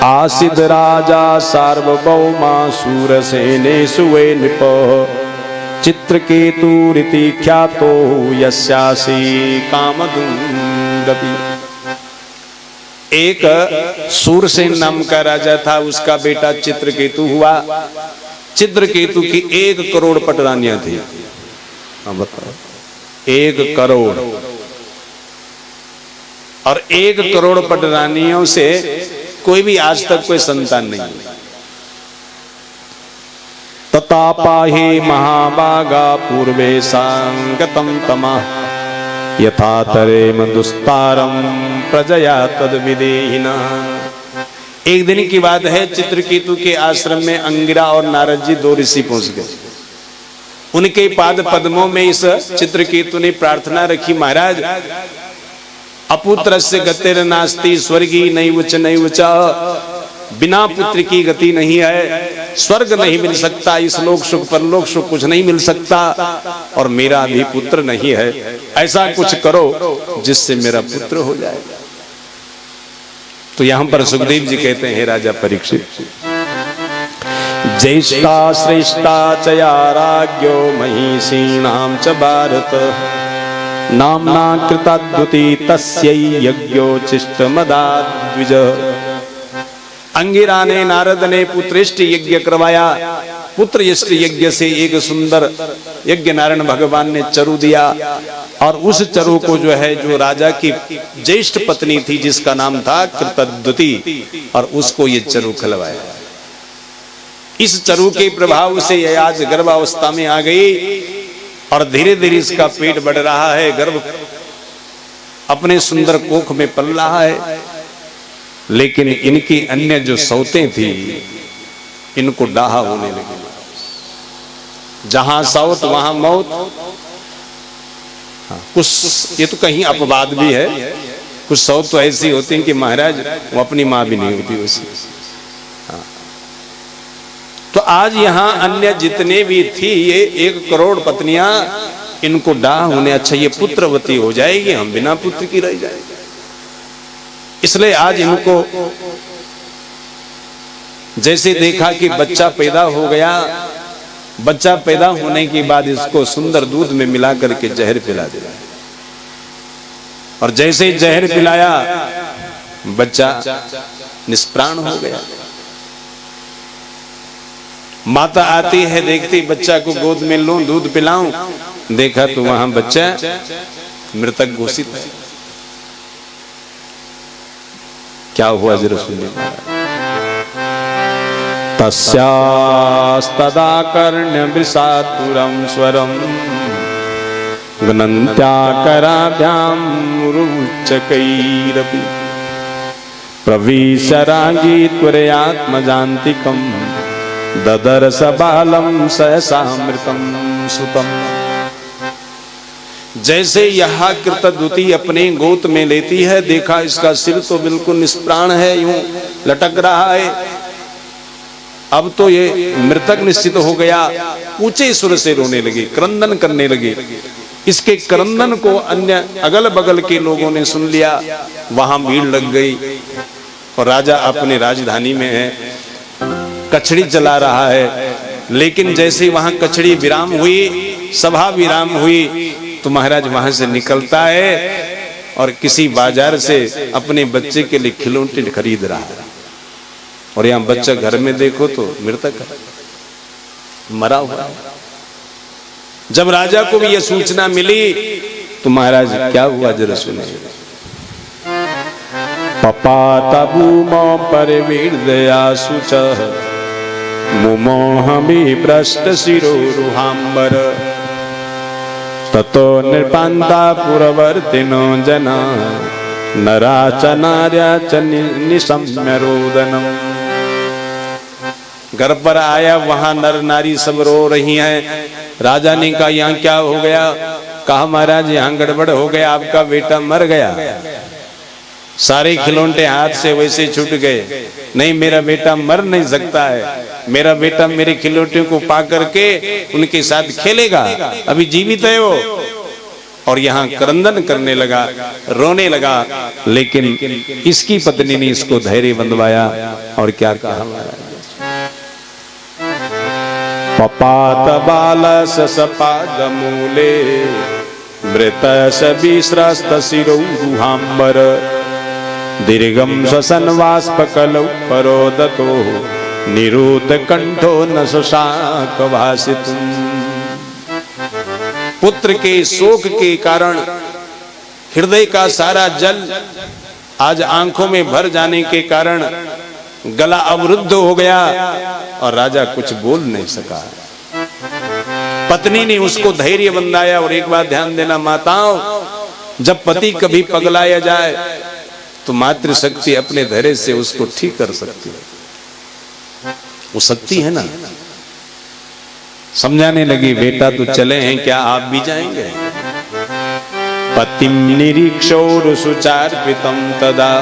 आसिद राजा सार्वभौमा शूरसेने सुवे निप चित्रकेतुरिति ख्यातो यस्यासि कामदुंदपि। एक सूरसेन नाम का राजा था, उसका बेटा चित्रकेतु हुआ। चित्रकेतु की 1 करोड़ पटरानियां थी। बताओ, 1 करोड़, और 1 करोड़ पटरानियों से कोई भी आज तक कोई संतान नहीं। ततापाहि महाभागा पूर्वे सांगतम तमा यथा तरे मधुस्तारम प्रजया तद विदेहिना। एक दिन की बात है, चित्रकेतु के आश्रम में अंगिरा और नारद जी 2 ऋषि पहुंच गए। उनके पाद पद्मों में इस चित्रकेतु ने प्रार्थना रखी, महाराज अपुत्रस्य गतिर् नास्ति स्वर्गी नैवच नैवच, बिना पुत्र की गति नहीं है, स्वर्ग नहीं मिल सकता, इस लोक सुख परलोक सुख कुछ नहीं मिल सकता, और मेरा भी पुत्र नहीं है, ऐसा कुछ करो जिससे मेरा पुत्र हो जाए। तो यहां पर सुखदेव जी कहते हैं, राजा परीक्षित, ज्येष्ठा श्रेष्ठा चया राज्ञो महिषीणां च भारत, नाम्ना कृताद्युति तस्यै यज्ञोचिष्टमदाद्विज। अंगिरा ने नारद ने पुत्रेष्ट यज्ञ करवाया। पुत्रयष्ट यज्ञ से एक सुंदर यज्ञ नारायण भगवान ने चरु दिया, और उस चरु को जो है, जो राजा की ज्येष्ठ पत्नी थी जिसका नाम था कृतद्युति, और उसको ये चरु खिलवाया। इस चरु के प्रभाव से यह आज गर्भावस्था में आ गई, और धीरे धीरे इसका पेट बढ़ रहा है, गर्भ अपने सुंदर कोख में पल रहा है। लेकिन इनकी अन्य जो सौतें थी, इनको डाहा होने लगी। जहां सौत वहां मौत। कुछ ये तो कहीं अपवाद भी है, कुछ सौत तो ऐसी होती हैं कि महाराज वो अपनी मां भी नहीं होती वैसी। तो आज यहाँ अन्य जितने भी थी, ये 1 करोड़ पत्नियां, इनको डाह होने, अच्छा ये पुत्रवती हो जाएगी, हम बिना पुत्र की रह जाएंगे। इसलिए आज इनको जैसे देखा कि बच्चा पैदा हो गया, बच्चा पैदा होने के बाद इसको सुंदर दूध में मिला करके जहर पिला दिया, और जैसे जहर पिलाया बच्चा निष्प्राण हो गया। माता आती है, देखती बच्चा को गोद में लूं, दूध पिलाऊं, देखा तो वहां बच्चा मृतक घोषित है। क्या हुआ जरा सुनिए। तस्यास्तदा कर्ण्य वृषातुरं स्वरं गणन्त्याकराभ्यां रुचकैरपि प्रविश्य रागी त्वरयात्मजान्तिकं ददर्श बालं सहसामृतं सुतम्। जैसे यह कृतद्युति अपने गोद में लेती है, देखा इसका सिर तो बिल्कुल निष्प्राण है, यूं लटक रहा है। अब तो ये मृतक निश्चित हो गया। ऊंचे सुर से रोने लगी, क्रंदन करने लगी। इसके क्रंदन को अन्य अगल बगल के लोगों ने सुन लिया, वहां भीड़ लग गई। और राजा अपनी राजधानी में है, कचड़ी चला रहा है। लेकिन जैसे वहां कचड़ी विराम हुई, सभा विराम हुई, तो महाराज वहां से निकलता है और किसी बाजार से अपने बच्चे के लिए खिलौने खरीद रहा है। और यहाँ बच्चा घर में देखो तो मृतक है, मरा हुआ। जब राजा को भी यह सूचना मिली तो महाराज क्या हुआ जरा सुने। पपाता भूमो परिवीर्दया सुच मुमोहमि भ्रष्ट शिरोरुहाम्बर ततो निर्पान्ता पुरवर्तिनो जना नरा च नार्या च निशम्य रोदनम। घर पर आया, वहां नर नारी सब रो रही हैं। राजा ने कहा यहाँ क्या हो गया? कहा महाराज यहाँ गड़बड़ हो गया, आपका बेटा मर गया। सारे खिलौने हाथ से वैसे छूट गए। नहीं, मेरा बेटा मर नहीं सकता है, मेरा बेटा मेरे खिलौने को पा करके उनके साथ खेलेगा, अभी जीवित है वो। और यहाँ क्रंदन करने लगा, रोने लगा। लेकिन इसकी पत्नी ने इसको धैर्य बंधवाया। और क्या कहा महाराज, पपात बाल सपाद मूले मृत सविश्रस्त शिरो गुहांबर दीर्घम स्वसनवास्पकलौ परोदतो निरुत कंठो न शशाक भासितुम। पुत्र के शोक के कारण हृदय का सारा जल आज आंखों में भर जाने के कारण गला अवरुद्ध हो गया और राजा कुछ बोल नहीं सका। पत्नी ने उसको धैर्य बंधाया। और एक बात ध्यान देना माताओं, जब पति कभी पगलाया जाए तो मातृशक्ति अपने धैर्य से उसको ठीक कर सकती है। वो शक्ति है ना। समझाने लगी, बेटा तो चले हैं, क्या आप भी जाएंगे? पतिम निरीक्षोर सुचार्पितम तदा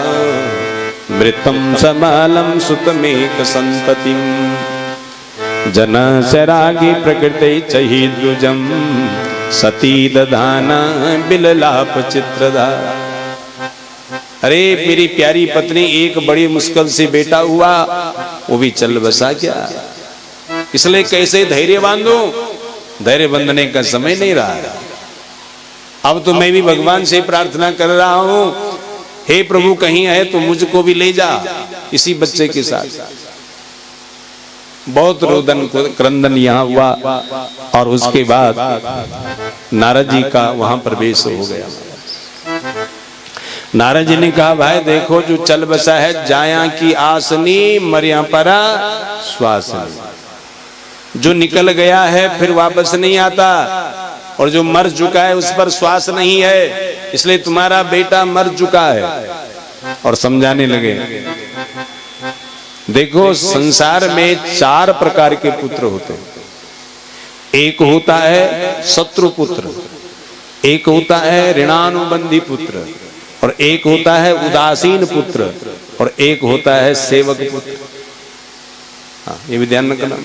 मृतम समालम सुतमेक संततिम जन सरागी प्रकृति चहि द्विजम सती दधाना बिललाप चित्रदा। अरे मेरी प्यारी पत्नी, एक बड़ी मुश्किल से बेटा हुआ, वो भी चल बसा क्या, इसलिए कैसे धैर्य बांधो? धैर्य बंधने का समय नहीं रहा। अब तो मैं भी भगवान से प्रार्थना कर रहा हूं, हे प्रभु कहीं है तो मुझको भी ले जा इसी बच्चे के साथ। बहुत रोदन क्रंदन यहाँ हुआ और उसके बाद नारद जी का वहां प्रवेश हो गया। नारद जी ने कहा, भाई देखो जो चल बसा है, जाया की आसनी मरिया परा श्वासनी। जो निकल गया है फिर वापस नहीं आता, और जो मर चुका है उस पर श्वास नहीं है, इसलिए तुम्हारा बेटा मर चुका है। और समझाने लगे, देखो संसार में 4 प्रकार के पुत्र होते हैं। एक होता है शत्रु पुत्र, एक होता है ऋणानुबंधी पुत्र, और एक होता है उदासीन पुत्र, और एक होता है सेवक पुत्र। हाँ, ये भी ध्यान रखना।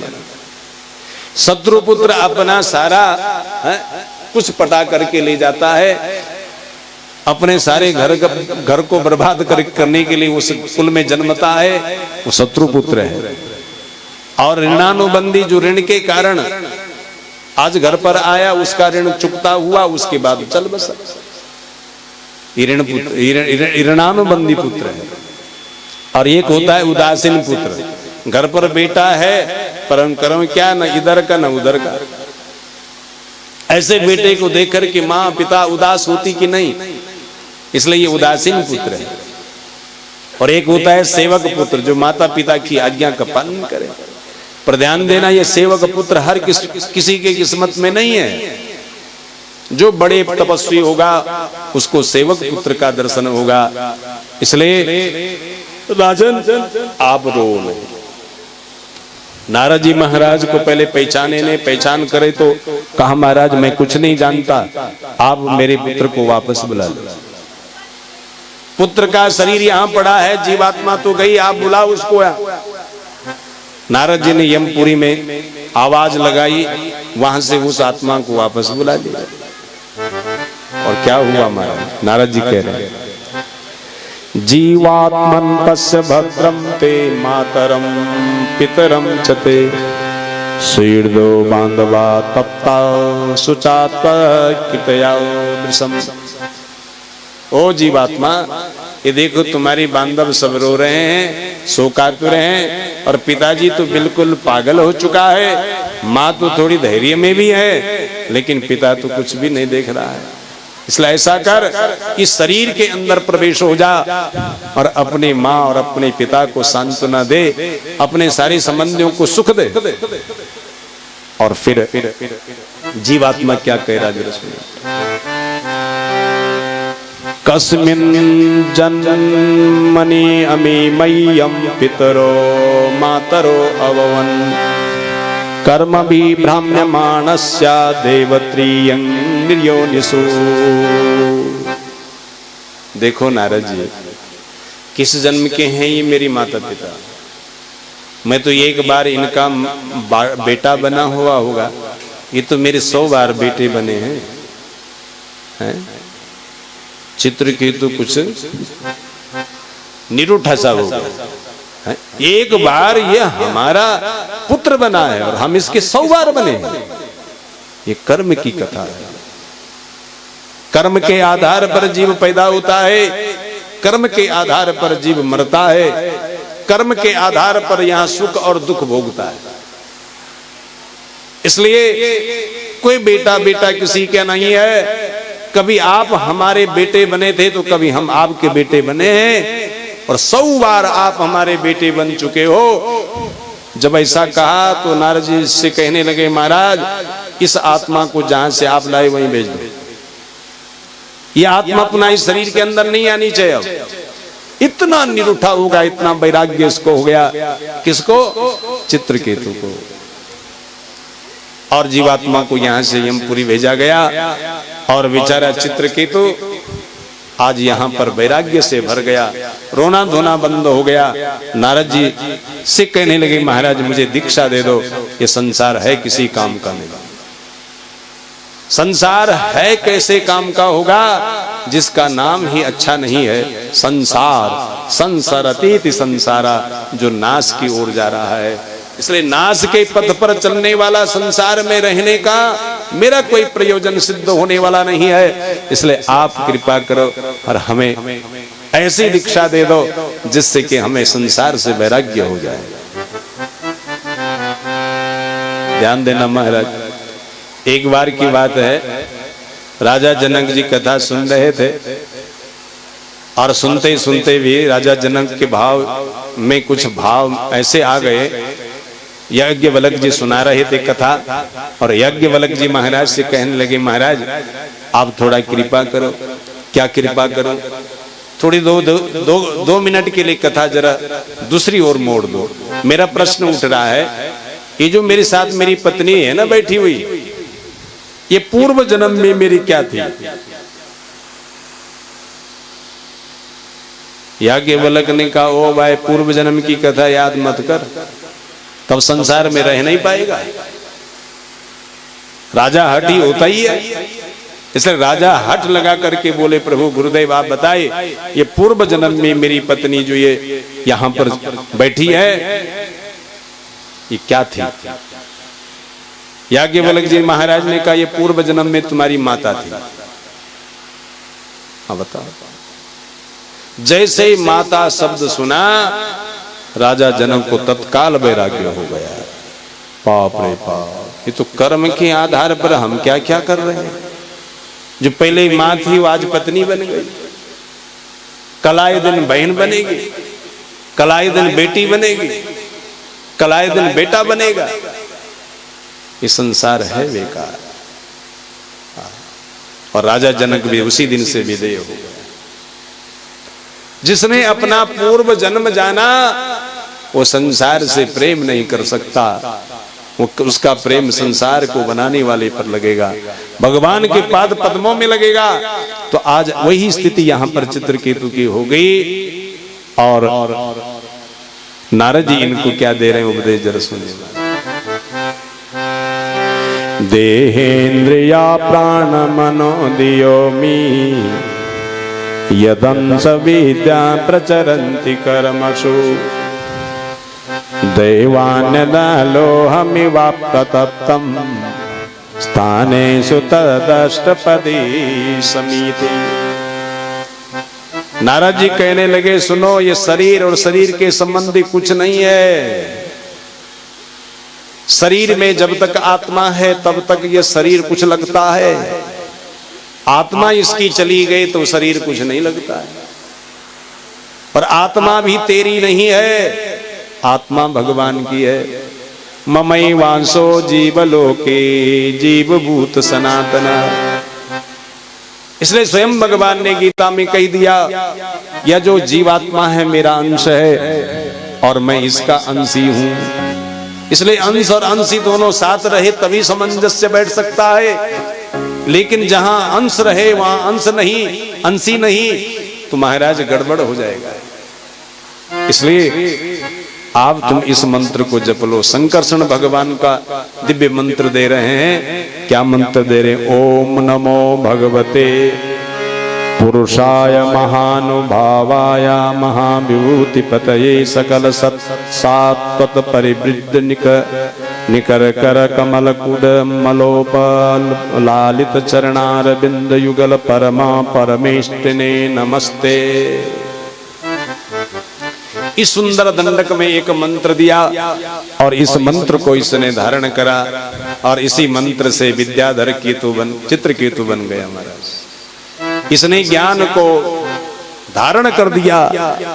शत्रु पुत्र अपना सारा कुछ पटा करके ले जाता है, अपने सारे घर को बर्बाद करने के लिए उस कुल में जन्मता है, वो शत्रु पुत्र है। और ऋणानुबंधी, जो ऋण के कारण आज घर पर आया, उसका ऋण चुकता हुआ, उसके बाद चल बसा, ऋणानुबंधी पुत्र है। और एक होता है उदासीन पुत्र, घर पर बेटा है परम कर्म क्या, न इधर का न उधर का। ऐसे बेटे को देखकर कि माँ पिता उदास होती कि नहीं, इसलिए ये उदासीन पुत्र है। और एक होता है सेवक पुत्र, जो माता पिता की आज्ञा का पालन करे। पर ध्यान देना, ये सेवक पुत्र हर किसी के किस्मत में नहीं है। जो बड़े तपस्वी होगा उसको सेवक पुत्र का दर्शन होगा। इसलिए राजन आप रो नहीं। नारद जी महाराज को पहले पहचान करे तो कहा, महाराज मैं कुछ नहीं जानता, आप मेरे पुत्र को वापस बुला लो। पुत्र का शरीर यहाँ पड़ा है, जीवात्मा तो गई, आप बुलाओ उसको। नारद जी ने यमपुरी में आवाज लगाई, वहां से उस आत्मा को वापस बुला लिया। और क्या हुआ महाराज? नारद जी कह रहे हैं, जीवात्मन पश्य भद्रम ते मातरम पितरम चते शीर्दो बांधवा तप्ता सुचात्वा कितया दृशम। ओ जीवात्मा, ये देखो तुम्हारी बांधव सब रो रहे हैं, शोकातुर हैं, और पिताजी तो बिल्कुल पागल हो चुका है। माँ तो थोड़ी धैर्य में भी है, लेकिन पिता तो कुछ भी नहीं देख रहा है। इसलिए ऐसा कर, इस शरीर के अंदर प्रवेश हो जा और अपनी माँ और अपने पिता को सांत्वना दे, अपने सारे संबंधियों को सुख दे। और फिर जीवात्मा क्या कह रहा है? कस्मिन् जन्मनि अमी मह्यम पितरो मातरो अभवन् कर्म भी भ्राम्यमाणस्य देवत्रियं निर्योनिषु। देखो नारद जी, किस जन्म के हैं ये मेरी माता पिता? मैं तो एक बार इनका बेटा बना हुआ होगा, ये तो मेरे 100 बार बेटे बने हैं। चित्रकेतु कुछ निरूठा सा होगा, एक बार ये हमारा पुत्र बना है और हम इसके 100 बार बने। ये कर्म की कथा है। कर्म के आधार पर जीव पैदा होता है, कर्म के आधार पर जीव मरता है, कर्म के आधार पर यहां सुख और दुख भोगता है। इसलिए कोई बेटा बेटा किसी का नहीं है। कभी आप हमारे बेटे बने थे तो कभी हम आपके बेटे बने हैं, और 100 बार आप हमारे बेटे बन चुके हो। जब ऐसा कहा तो नारद जी से कहने लगे, महाराज इस आत्मा को जहां से आप लाए वहीं भेज दो। ये आत्मा अपना इस शरीर के अंदर नहीं आनी चाहिए। अब इतना निरूठा होगा, इतना वैराग्य इसको हो गया। किसको? चित्रकेतु को। और जीवात्मा को यहां से यमपुरी भेजा गया और बेचारा चित्रकेतु आज यहां पर वैराग्य से भर गया, रोना धोना बंद हो गया। नारद जी से कहने लगे, महाराज मुझे दीक्षा दे दो, ये संसार है किसी काम का नहीं। संसार है कैसे काम का होगा जिसका नाम ही अच्छा नहीं है। संसार संसरतीति संसारा, जो नाश की ओर जा रहा है। इसलिए नाश के पथ पर चलने वाला संसार में रहने का मेरा कोई प्रयोजन सिद्ध होने वाला नहीं है। इसलिए आप कृपा करो और हमें ऐसी दीक्षा दे दो जिससे कि हमें संसार से वैराग्य हो जाए। ध्यान देना महाराज, एक बार की बात है, राजा जनक जी कथा सुन रहे थे और सुनते सुनते भी राजा जनक के भाव में कुछ भाव ऐसे आ गए। यज्ञवल्क्य जी सुना रहे थे कथा और यज्ञवल्क्य जी महाराज से कहने लगे, महाराज आप थोड़ा कृपा करो। क्या कृपा करो? थोड़ी दो मिनट के लिए कथा जरा दूसरी ओर मोड़ दो। मेरा प्रश्न उठ रहा है, ये जो मेरे साथ मेरी पत्नी है ना बैठी हुई, ये पूर्व जन्म में मेरी क्या थी? याज्ञवल्क्य ने कहा, ओ भाई पूर्व जन्म की कथा याद मत कर, तब संसार में रह नहीं पाएगा। राजा हट ही होता ही है। इसलिए राजा हट लगा करके बोले, प्रभु गुरुदेव आप बताए, ये पूर्व जन्म में मेरी पत्नी जो ये यहां पर बैठी है ये क्या थी? याज्ञवल्क्य जी महाराज ने कहा, ये पूर्व जन्म में तुम्हारी माता थी। हाँ बताओ। जैसे ही माता शब्द सुना राजा जनक को तत्काल वैराग्य हो गया। पाप रे पाप, ये तो कर्म के आधार पर हम क्या क्या कर रहे हैं। जो पहले माँ थी वो आज पत्नी बन गई, कल आए दिन बहन बनेगी, कल आए दिन बेटी बनेगी, कल आए दिन बेटा बनेगा। ये संसार है बेकार। और राजा जनक भी उसी दिन से विदेय हो गया। जिसने अपना पूर्व जन्म जाना वो संसार से प्रेम नहीं कर सकता। वो उसका प्रेम संसार को बनाने वाले पर लगेगा, भगवान के पाद पद्मों में लगेगा। तो आज वही स्थिति यहाँ पर चित्रकेतु की हो गई। और नारद जी इनको क्या दे रहे हैं उपदेश, जरा सुनिए। देहेन्द्रिया प्राण मनो दियोमि यदंस विद्या प्रचरन्ति कर्मसु दैवान्यदालोहमिवाप्ततप्तं स्थानेषु तदष्टपदी समीति। नारद जी कहने लगे, सुनो, ये शरीर और शरीर के संबंधी कुछ नहीं है। शरीर में जब तक आत्मा है तब तक ये शरीर कुछ लगता है। आत्मा इसकी चली गई तो शरीर कुछ नहीं लगता है। और आत्मा भी तेरी नहीं है, आत्मा भगवान की है। ममई वांसो जीवलोके जीवभूत सनातना। इसलिए स्वयं भगवान ने गीता में कह दिया, यह जो जीवात्मा है मेरा अंश है और मैं इसका अंशी हूं। इसलिए अंश और अंशी दोनों साथ रहे तभी सामंजस्य बैठ सकता है। लेकिन जहां अंश रहे वहां अंश नहीं, अंशी नहीं, तो महाराज गड़बड़ हो जाएगा। इसलिए आप तुम इस मंत्र को जप लो। संकर्षण भगवान का दिव्य मंत्र दे रहे हैं। क्या मंत्र दे रहे हैं? ओम नमो भगवते पुरुषाय महानुभावाय महाविभूतिपतये सकल सत्सात्वत परिवृद्ध निकर कर कमल कुड मलोपल लालित चरणारविंद युगल परमा परमेष्टिने नमस्ते। इस सुंदर दंडक में एक मंत्र दिया और इस मंत्र को इसने धारण करा और इसी मंत्र से विद्याधर केतु बन चित्रकेतु बन गया महाराज। इसने ज्ञान को धारण कर दिया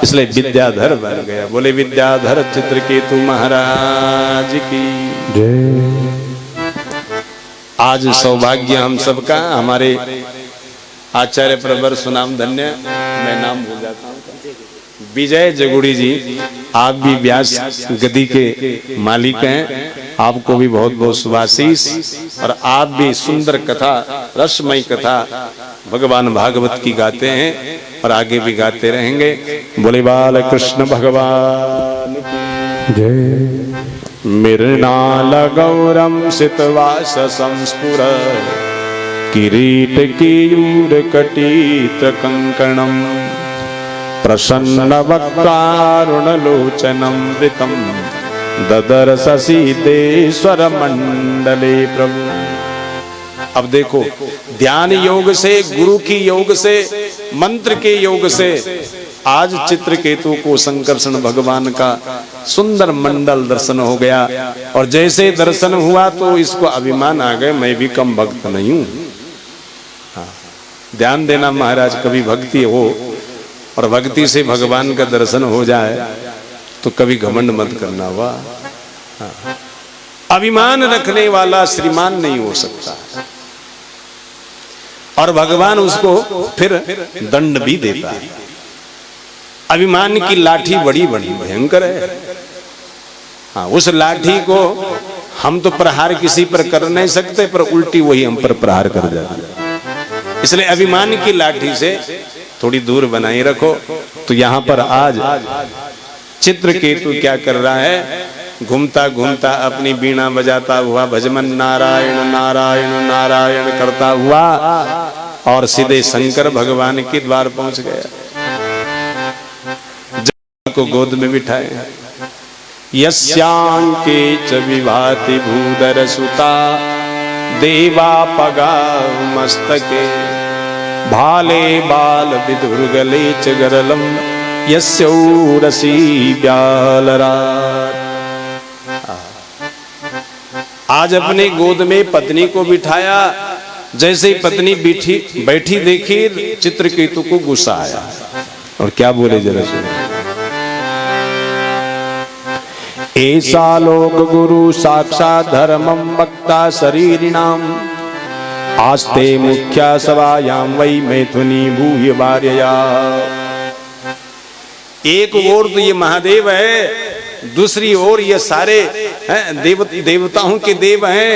इसलिए विद्याधर बन गया। बोले विद्याधर चित्रकेतु महाराज की जय। आज सौभाग्य हम सबका, हमारे आचार्य प्रवर सुनाम धन्य, मैं नाम भूल जाता हूँ, विजय जगुड़ी जी, आप भी व्यास गदी के मालिक हैं, आपको भी बहुत बहुत शुभाशीष। और आप भी सुंदर कथा, रसमयी कथा भगवान भागवत की गाते हैं और आगे भी गाते रहेंगे। बोले बाल कृष्ण भगवान जय। मृणाल गौरम सितवास संस्फुर किरीट कीयूर कटीत कंकणम प्रसन्न वक्तारुणलोचनम वृतम ददर्श सीतेश्वर मंडले प्रभु। अब देखो, ध्यान योग से, गुरु की योग से, मंत्र के योग से आज चित्रकेतु को संकर्षण भगवान का सुंदर मंडल दर्शन हो गया। और जैसे दर्शन हुआ तो इसको अभिमान आ गए, मैं भी कम भक्त नहीं हूं। ध्यान देना महाराज, कभी भक्ति हो और भक्ति से भगवान का दर्शन हो जाए तो कभी घमंड मत करना। वाह, अभिमान रखने वाला श्रीमान नहीं हो सकता और भगवान उसको फिर दंड भी देता है। अभिमान की लाठी बड़ी बड़ी भयंकर है। हाँ, उस लाठी को हम तो प्रहार किसी पर कर नहीं सकते, पर उल्टी वही हम पर प्रहार कर जाती है। इसलिए अभिमान की लाठी से थोड़ी दूर बनाए रखो। तो यहाँ पर आज चित्रकेतु क्या कर रहा है, घूमता घूमता अपनी बीणा बजाता हुआ भजमन नारायण नारायण नारायण करता हुआ और सीधे शंकर भगवान के द्वार पहुंच गया। जब को गोद में बिठाए, यस्यांके च विभाति भूधर सुता देवा पगा मस्तके भाले बाल विधुर्गले च गरलम यस्योरसी ब्यालरात। आज अपने गोद में पत्नी को बिठाया। जैसे ही पत्नी बैठी देखी, चित्रकेतु को गुस्सा आया और क्या बोले जरा सुनो। ऐसा लोक गुरु साक्षात धर्मम वक्ता शरीरिणाम आस्ते मुख्या सभायाम वै मैथुनी भूय भार्यया। एक ओर तो ये महादेव है, दूसरी ओर ये सारे देवताओं के देव हैं।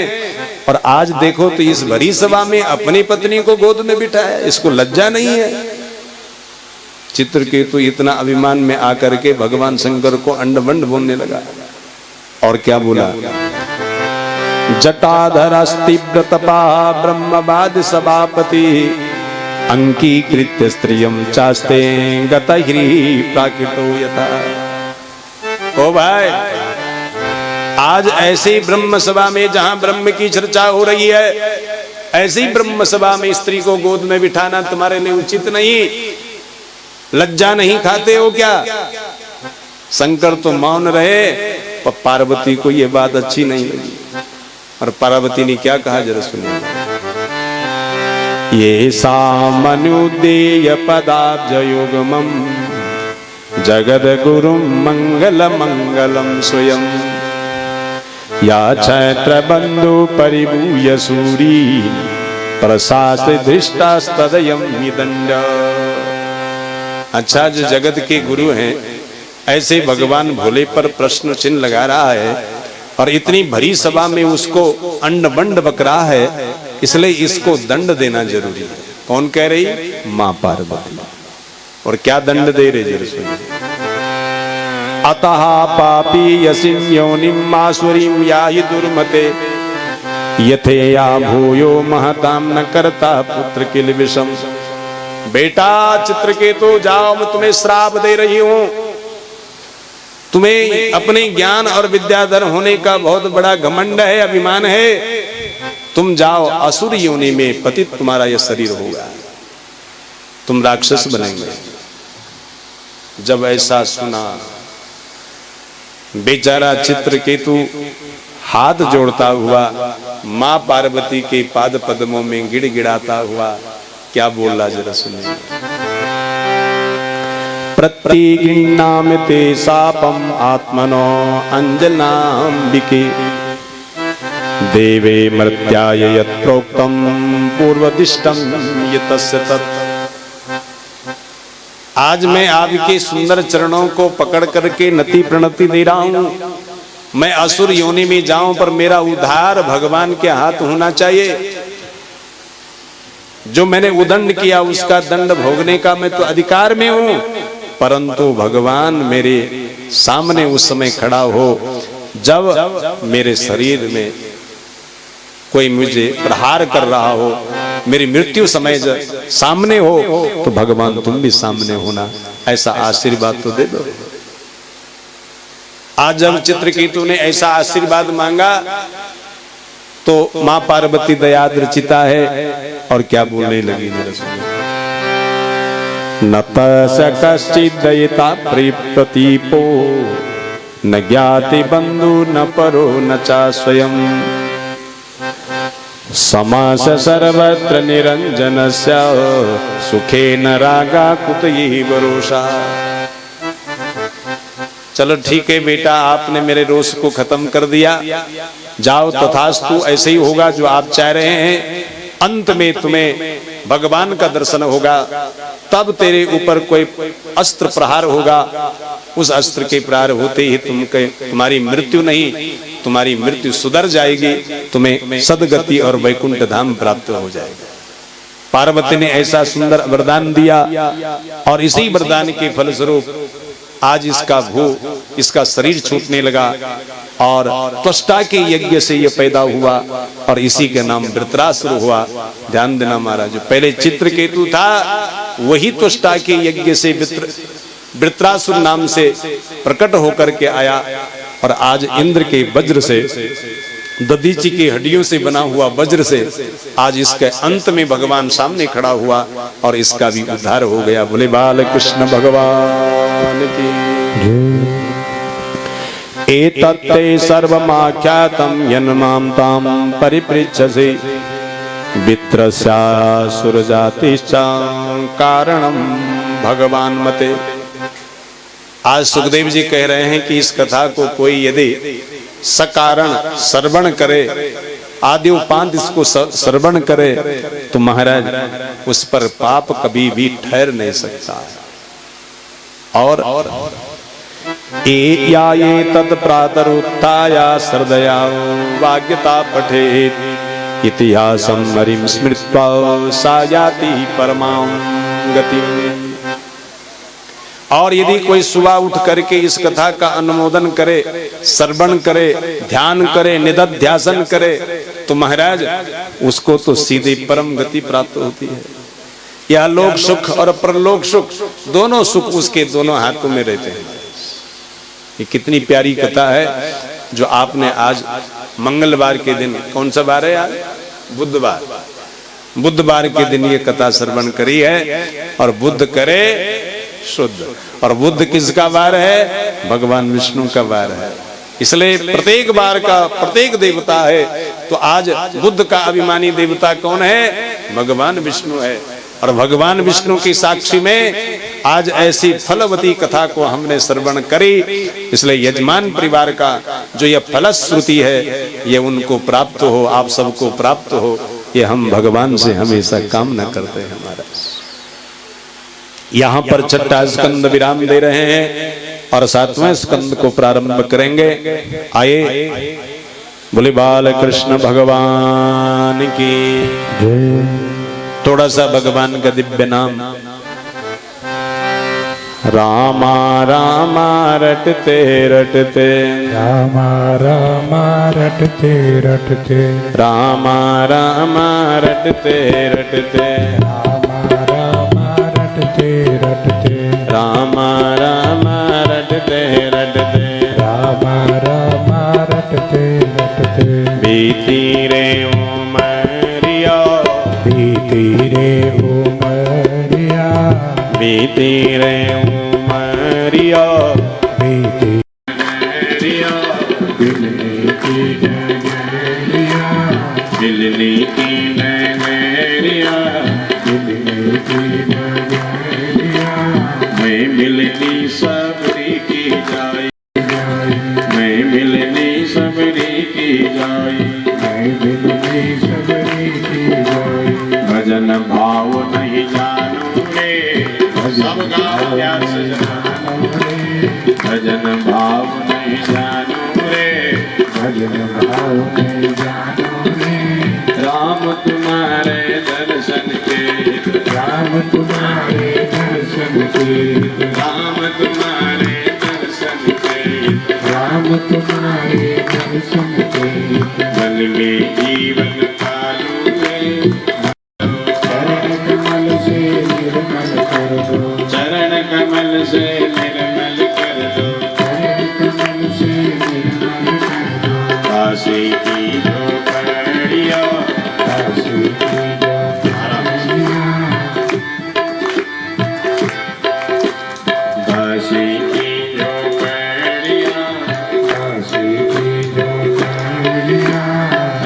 और आज देखो तो इस भरी सभा में अपनी पत्नी को गोद में बिठाया, इसको लज्जा नहीं है। चित्रकेतु इतना अभिमान में आकर के भगवान शंकर को अंडवंड बोलने लगा। और क्या बोला, जटाधरस्तीव्र तपा ब्रह्मवाद सभापति अंकीकृत्य स्त्रियं चास्ते गतहिरी प्राकृतो यथा। ओ भाई, आज ऐसी ब्रह्म सभा में जहां ब्रह्म की चर्चा हो रही है, ऐसी ब्रह्म सभा में स्त्री को गोद में बिठाना तुम्हारे लिए उचित नहीं। लज्जा नहीं खाते हो क्या? शंकर तो मौन रहे, पर पार्वती को ये बात अच्छी नहीं लगी। और पार्वती ने क्या कहा जरा सुनिए। ये सामनुदेय पदाब्ज युग्मम जगद गुरुम मंगल मंगलम स्वयं या चैत्र बंधु परिभूय सूरी प्रसाद दृष्टास्तदयम निदंड। अच्छा, जो जगत के गुरु हैं ऐसे भगवान भोले पर प्रश्न चिन्ह लगा रहा है और इतनी भरी सभा में उसको अंड बंड बक रहा है, इसलिए इसको दंड देना जरूरी है। कौन कह रही? मां पार्वती। और क्या दंड दे रहे जरूर सुनिए। अतः पापी यसिम योनिम मासुरीम याहि दुर्मते यथेया भूयो महताम न करता पुत्र किल विषम बेटा चित्रकेतु जाओ, मैं तुम्हें श्राप दे रही हूं। तुम्हें अपने ज्ञान और विद्याधर होने का बहुत बड़ा घमंड है, अभिमान है। तुम जाओ, असुर योनि में पतित तुम्हारा यह शरीर होगा, तुम राक्षस बनेंगे। जब ऐसा सुना, बेचारा चित्रकेतु हाथ जोड़ता हुआ मां पार्वती के पाद पद्मों में गिड़गिड़ाता हुआ क्या बोल रहा, जरा सुनिए। प्रतिगृह्णामि ते शापम आत्मनो अंजनाम्बिके देवे मर्त्याय यत् प्रोक्तम पूर्वदिष्टम यतस्य तत्। आज मैं आपके सुंदर चरणों को पकड़ करके नति प्रणति दे रहा हूं। मैं असुर योनि में जाऊं पर मेरा उद्धार भगवान के हाथ होना चाहिए। जो मैंने उदंड किया उसका दंड भोगने का मैं तो अधिकार में हूं, परंतु भगवान मेरे सामने उस समय खड़ा हो जब मेरे शरीर में कोई मुझे प्रहार कर रहा हो, मेरी मृत्यु समय सामने हो, तो भगवान तुम भी सामने होना, ऐसा आशीर्वाद तो दे दो। आज जब चित्रकेतु ने ऐसा आशीर्वाद मांगा तो मां पार्वती दयाद्रचिता है और क्या बोलने लगी, मेरा सुनिए। न तस्य कश्चित् दयिता प्रतीपो न ज्ञाति बंधु न परो न चा स्वयं समास सर्वत्र निरंजनस्य सुखेन रागा कुतयैव रोषा। चलो ठीक है बेटा, आपने मेरे रोष को खत्म कर दिया, जाओ तथास्तु, ऐसे ही होगा जो आप चाह रहे हैं। अंत में तुम्हें भगवान का दर्शन होगा, तब तेरे ऊपर कोई अस्त्र प्रहार होगा। उस अस्त्र के प्रहार होते ही तुम्हारी मृत्यु नहीं, तुम्हारी मृत्यु सुधर जाएगी, तुम्हें सदगति और वैकुंठ धाम प्राप्त हो जाएगा। पार्वती ने ऐसा सुंदर वरदान दिया और इसी वरदान के फलस्वरूप आज इसका शरीर छूटने लगा और त्वष्टा के यज्ञ से यह पैदा हुआ और इसी के नाम वृत्रासुर हुआ। ध्यान देना महाराज, जो पहले चित्रकेतु था वही त्वष्टा के यज्ञ से वृत्रासुर नाम से प्रकट होकर के आया और आज इंद्र के वज्र से, दधीची की हड्डियों से बना हुआ वज्र से आज इसके अंत में भगवान सामने खड़ा हुआ और इसका भी उद्धार हो गया। बोले बाल कृष्ण भगवान की। एतत्ते सर्वमाख्यातं यन्मां तां परिपृच्छसि वित्रस्यासुरजातिश्च कारणं भगवान मते। आज सुखदेव जी कह रहे हैं कि इस कथा को कोई यदि सकारण श्रवण करे, आदि उपांत इसको श्रवण करे, तो महाराज उस पर पाप कभी भी ठहर नहीं सकता। और ये तत्प्रातरुत्थाया श्रद्धया वाग्यता पठेत् इतिहासं हरिं स्मृत्वा सा याति परमां गतिम्। और यदि कोई सुबह उठ करके इस कथा का अनुमोदन करे, श्रवण करे, ध्यान करे, निदध्यासन करे, तो महाराज उसको तो सीधे परम गति प्राप्त होती है। यह लोक सुख और परलोक सुख, दोनों सुख उसके दोनों हाथों में रहते हैं। ये कितनी प्यारी कथा है जो आपने आज मंगलवार के दिन, कौन सा बार है आज? बुधवार के दिन ये कथा श्रवण करी है। और बुध करे शुद्ध, और बुध किसका वार है? भगवान विष्णु का वार है। इसलिए प्रत्येक बार का प्रत्येक देवता है, तो आज बुध का अभिमानी देवता कौन है? भगवान विष्णु है। और भगवान विष्णु की साक्षी में आज ऐसी फलवती कथा को हमने श्रवण करी। इसलिए यजमान परिवार का जो यह फलश्रुति है, ये उनको प्राप्त हो, आप सबको प्राप्त हो, ये हम भगवान से हमेशा कामना करते हैं। हमारा यहाँ पर छठा स्कंद विराम दे रहे हैं और सातवें स्कंद को प्रारंभ करेंगे। आइए, बोले बाल कृष्ण भगवान की। थोड़ा सा भगवान का दिव्य नाम। रामा रामा रटते रटते, रामा रामा रटते रटते, रामा रामा रटते रटते, रामा रामा रटते रामा रामा रटते रटते बीती रे उमरिया बीती रे उमरिया बीती रे उमरिया बीती रिया बिजली की डगरिया बिजली की नगरिया बिजली की डगरिया मैं मिलनी सबरी की जाई मैं मिलनी सबरी की जाई मैं बिजली सबरी की जाई भजन भाव नहीं जानू रे सब गाओ प्यार से भजन भाव नहीं जानू रे भजन भाव में जानो रे राम तुम्हारे दर्शन के राम तुम्हारे दर्शन के राम तुम्हारे दर्शन के राम तुम्हारे दर्शन के मन में जीवन कालू में चरण कमल से निर्मल कर दो चरण कमल से निर्मल कर दो चरण कमल से निर्मल कर दो काशी की जो पहाड़िया काशी की जो पहाड़ियाँ काशी की जो पहाड़िया काशी की जो पहाड़ियाँ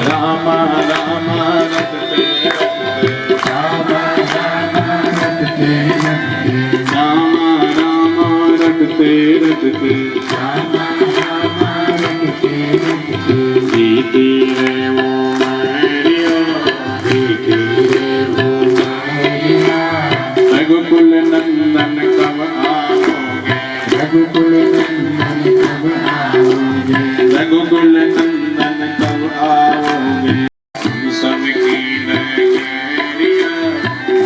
रामा रामा रटते रटते रामा रामा रटते रटते रामा रामा रटते रटते रामा रामा रटते रटते बीती रे उमरिया बीती रे उमरिया रघुकुल नंदन कब आओगे रघुकुल नंदन कब आओगे रघुकुल नंदन कब आओगे हम सबकी नगरिया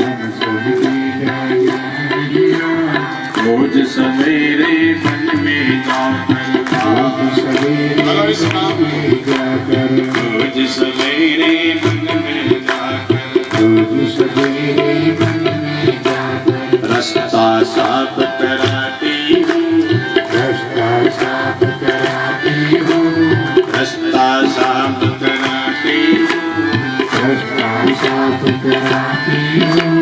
हम सबकी डगरिया रोज सवेरे मन में जाकर रोज सवेरे में जाकर रोज सवेरे मन में जाकर रोज सवेरे मन में जाकर रास्ता साफ कराती हूँ रास्ता साफ कराती हूँ रास्ता साफ कराती हूँ रास्ता साफ कराती हूँ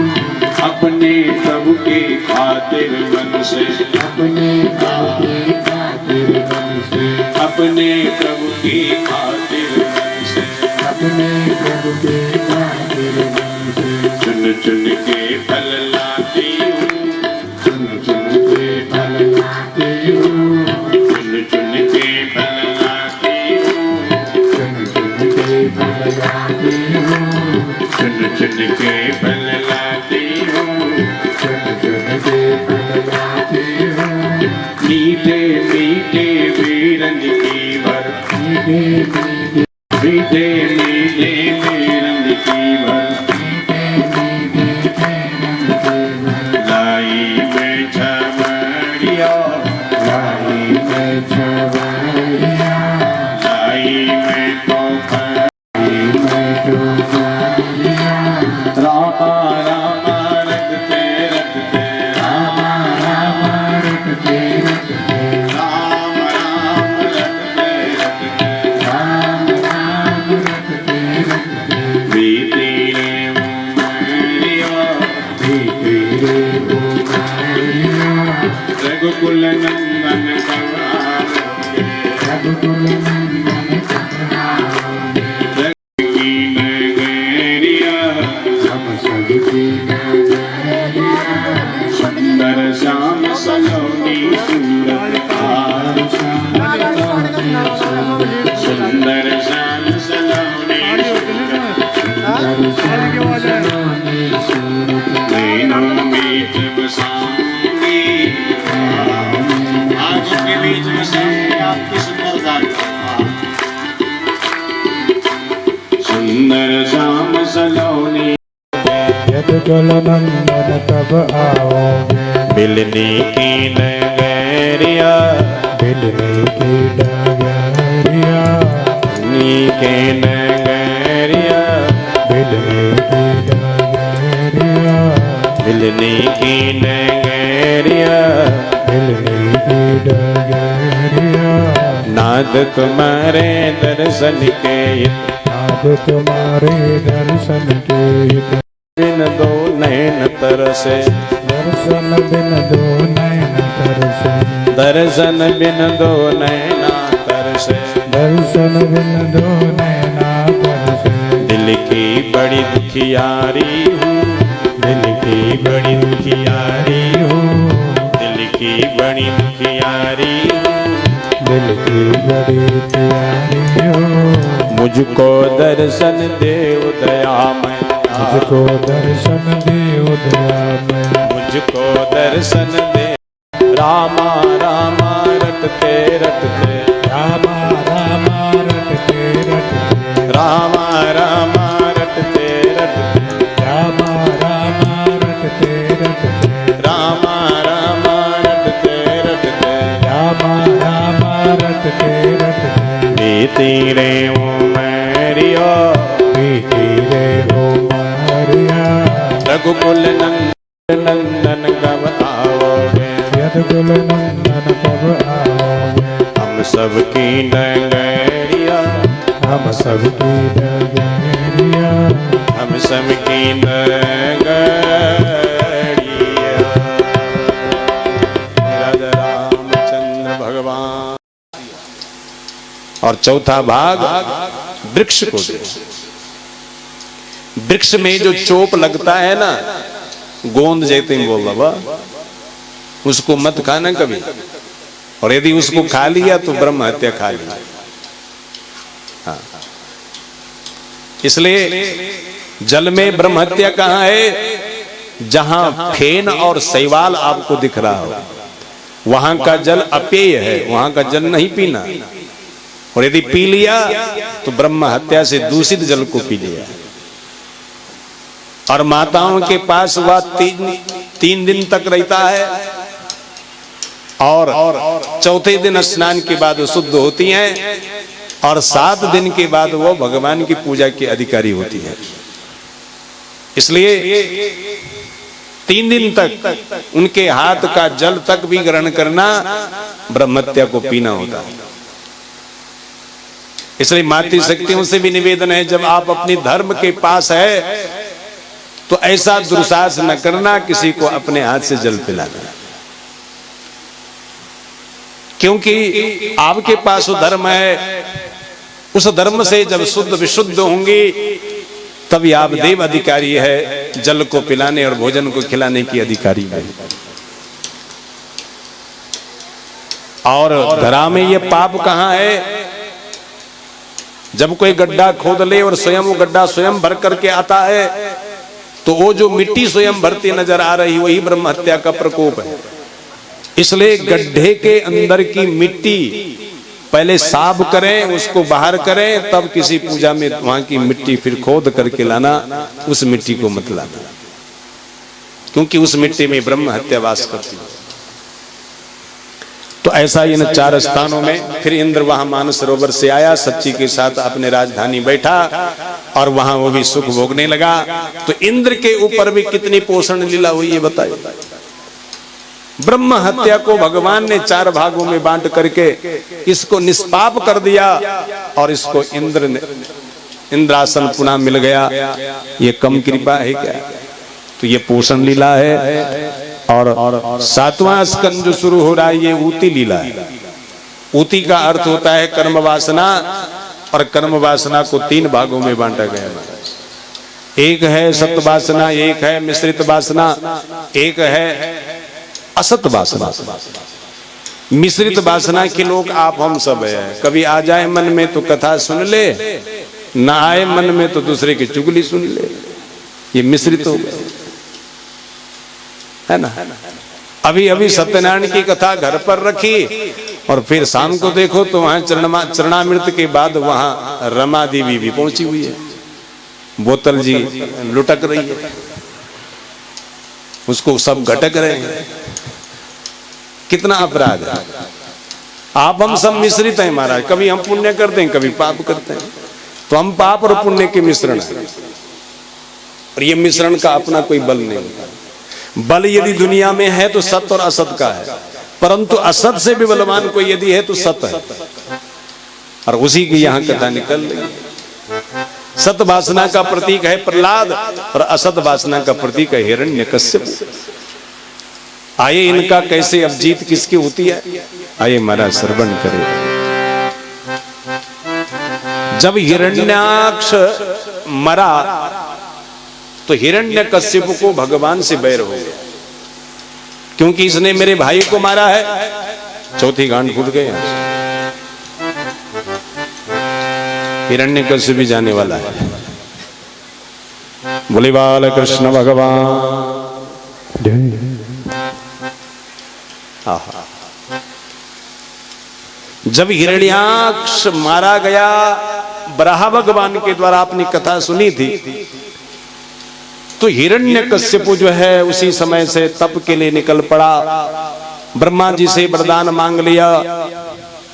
अपने प्रभु के खातिर मन से अपने प्रभु के खातिर मन से अपने प्रभु की खातिर मन से अपने प्रभु के खातिर मन से चुन चुन के फल लाती हूँ चुन चुन के फल लाती हूँ चुन चुन के फल लाती हूँ चुन चुन के फल लाती हूँ चुन चुन के फल लाती हूँ चुन चुन के फल लाती हूँ मीठे मीठे बेरंग की भर मीठे मीठे मीठे मीठे बेरंग की भर लाई में छमड़िया लाई में छवरिया लाई में कोपर में डोरिया रामा रामा रटते रटते रामा रामा रटते रटते राम राम रटते रटते राम राम रटते रटते बीती रे उमरिया बीती रे उमरिया रघुकुल नंदन कब आओगे रघुकुल नंदन कब आओगे की नगरिया हम सबकी डगरिया सुंदर श्याम सलोनी सूरत हार सुंदर श्याम सलोनी नैनों बीच बसाऊंगी आंखों के बीच बसाऊंगी आपकी सुंदरता सुंदर श्याम सलोनी यद जल नंदन कब आओगे बिलनी की नगरिया बिलने की डगरिया नी के नगरिया बिलने की डगरिया बिलनी की नगरिया बिलने की डगरिया नाथ तुम्हारे दर्शन के हित, नाथ तुम्हारे दर्शन के हित, बिन दो नैन तरसे, दर्शन बिन दो नैन तरसे, दर्शन बिन दो नैना तरसे, दर्शन बिन दो नैना तरसे, दिल की बड़ी दुखियारी हूँ, दिल की बड़ी दुखियारी हूँ, दिल की बड़ी दुखियारी हूँ, दिल की बड़ी दुखियारी हूँ, मुझको दर्शन देव दयामय, मुझको दर्शन देव दयामय, मुझको दर्शन दे। रामा रामा रटते रटते, रामा रामा रटते रटते, रामा रामा रटते रटते, रामा रामा रटते रटते, रामा रामा रटते रटते, रामा रामा रटते रटते, बीती रे उमरिया, बीती रे हो मारिया, रघुकुल नंदन नंदन कब आओगे, यदुकुल नंदन कब आओगे, हम सबकी डगरिया, हम सबकी डगरिया, हम सबकी डगरिया। राजा रामचंद्र भगवान। और चौथा भाग वृक्ष को दे। वृक्ष में जो चोप लगता है ना, गोंद जैते ही बोल रहा, उसको मत खाना कभी, और यदि उसको खा लिया तो ब्रह्म हत्या खा लिया। हाँ। इसलिए जल में ब्रह्म हत्या कहाँ है? जहां फेन और शैवाल आपको दिख रहा हो, वहां का जल अपेय है, वहां का जल नहीं पीना। और यदि पी लिया तो ब्रह्म हत्या से दूषित जल को पी लिया। और माताओं के पास वह तीन दिन तक रहता है, और चौथे दिन स्नान के बाद वो शुद्ध होती हैं, और 7 दिन के बाद वो भगवान की पूजा की अधिकारी होती है। इसलिए 3 दिन तक उनके हाथ का जल तक भी ग्रहण करना ब्रह्महत्या को पीना होता है। इसलिए मातृ शक्तियों से भी निवेदन है, जब आप अपनी धर्म के पास है तो ऐसा दुर्साहस न करना किसी को अपने हाथ से जल पिलाना, क्योंकि आपके पास वो धर्म है, उस धर्म से जब शुद्ध विशुद्ध होंगी तभी आप देव अधिकारी है, जल को पिलाने और भोजन को खिलाने की अधिकारी है। और धरा में ये पाप कहाँ है? जब कोई गड्ढा खोद ले और स्वयं वो गड्ढा स्वयं भर करके आता है, तो वो जो मिट्टी स्वयं भरती नजर आ रही वही ब्रह्म हत्या का प्रकोप है। इसलिए गड्ढे के अंदर की मिट्टी पहले साफ करें, उसको बाहर करें, तब किसी पूजा में वहां की मिट्टी फिर खोद करके लाना, उस मिट्टी को मत लाना, क्योंकि उस मिट्टी में ब्रह्म हत्या वास करती है। तो ऐसा इन 4 स्थानों में फिर इंद्र वहां मानस सरोवर से आया, सच्ची के साथ अपने राजधानी बैठा और वहां वो भी सुख भोगने लगा। तो इंद्र के ऊपर भी कितनी पोषण लीला हुई ये बताइए। ब्रह्म हत्या को भगवान ने 4 भागों में बांट करके इसको निष्पाप कर दिया, और इसको इंद्र ने इंद्रासन पुनः मिल गया। ये कम कृपा है क्या? तो ये पोषण लीला है। और 7वां स्कंद जो शुरू हो रहा है ये ऊती लीला है। ऊती का अर्थ होता है कर्म वासना, और कर्म वासना को 3 भागों में बांटा गया है। एक है सत वासना, एक है मिश्रित वासना, एक है असत वासना। मिश्रित वासना के लोग आप हम सब है। कभी आ जाए मन में तो कथा सुन ले, ना आए मन में तो दूसरे की चुगली सुन ले, ये मिश्रित हो गए, है ना। अभी अभी सत्यनारायण की कथा घर पर रखी और फिर शाम को देखो तो वहां चरणामृत के बाद वहां रमा देवी भी पहुंची हुई है, बोतल जी लुटक रही है, उसको सब घटक रहे हैं। कितना अपराध है। आप हम सब मिश्रित हैं महाराज, कभी हम पुण्य करते हैं कभी पाप करते हैं, तो हम पाप और पुण्य के मिश्रण है। और ये मिश्रण का अपना कोई बल नहीं होता। बल यदि दुनिया में है तो सत्य और असत का है, परंतु असत से भी बलवान कोई यदि है तो सत्य है। और उसी की यहां कथा निकल रही है। सत वासना का प्रतीक है प्रहलाद और असत वासना का प्रतीक है हिरण्यकश्यप। आइए इनका कैसे अब जीत किसकी होती है, आइए महाराज श्रवण करें। जब हिरण्याक्ष मरा तो हिरण्यकश्यप को भगवान से बैर हो गया, क्योंकि इसने मेरे भाई को मारा है। चौथी गांड फूट गई। हिरण्यकश्यप भी जाने वाला है। बोले बाल कृष्ण भगवान। जब हिरण्याक्ष मारा गया, ब्रह्मा भगवान के द्वारा आपने कथा सुनी थी, तो हिरण्यकश्यप जो है उसी समय से तप के लिए निकल पड़ा। ब्रह्मा जी से वरदान मांग लिया,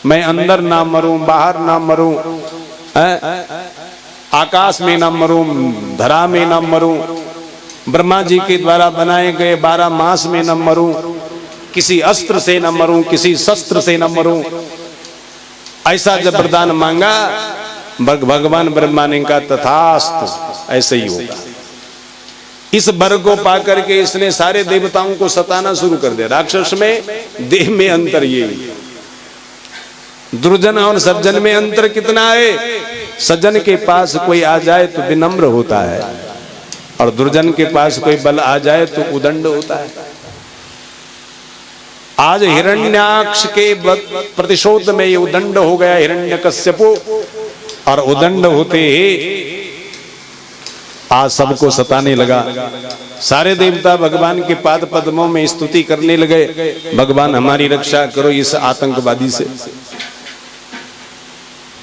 मैं अंदर ना मरूं, बाहर ना मरूं, आकाश में ना मरूं, धरा में ना मरूं, ब्रह्मा जी के द्वारा बनाए गए 12 मास में न मरूं, किसी अस्त्र से न मरूं, किसी शस्त्र से न मरूं। ऐसा जब वरदान मांगा, भगवान ब्रह्मा ने कहा तथास्तु, ऐसे ही होगा। इस वर को पाकर के इसने सारे देवताओं को सताना शुरू कर दिया। राक्षस में देह में अंतर ये, दुर्जन और सज्जन में अंतर कितना है? सज्जन के पास कोई आ जाए तो विनम्र होता है, और दुर्जन के पास कोई बल आ जाए तो उदंड होता है। आज हिरण्याक्ष के प्रतिशोध में ये उदंड हो गया हिरण्यकश्यप, और उदंड होते आज सबको सताने लगा। सारे देवता भगवान के पाद पद्मों में स्तुति करने लगे, भगवान हमारी रक्षा करो इस आतंकवादी से।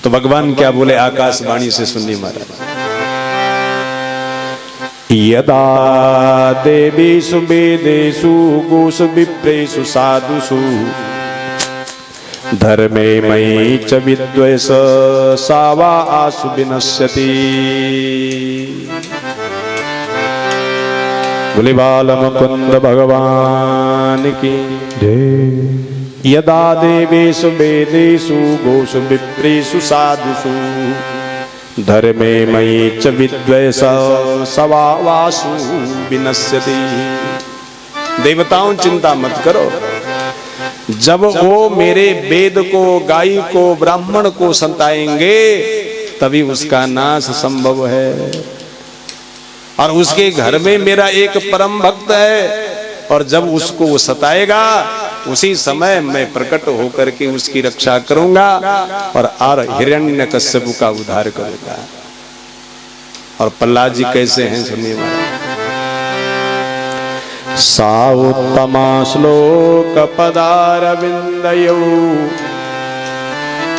तो भगवान क्या बोले, आकाशवाणी से सुनिए महाराज। यदा देवीषु वेदेषु गोषु विप्रेषु साधुषु धर्मे मयि च विद्वेष सा वा आसु विनश्यति। बोले बाल मुकुंद भगवान की जय। यदा देवेषु वेदेषु गोषु विप्रेषु साधुषु धर्मे मयि च विद्वेष सा वा आसु विनश्यति। देवताओं चिंता मत करो, जब वो मेरे वेद को, गाय को, ब्राह्मण को सताएंगे तभी उसका नाश संभव है। और उसके घर में मेरा एक परम भक्त है, और जब उसको वो सताएगा उसी समय मैं प्रकट होकर के उसकी रक्षा करूंगा और हिरण्यकश्यप का उद्धार करूंगा। और प्रहलाद जी कैसे हैं सुनिए महाराज। सा उत्तमा श्लोक पदारविंदयो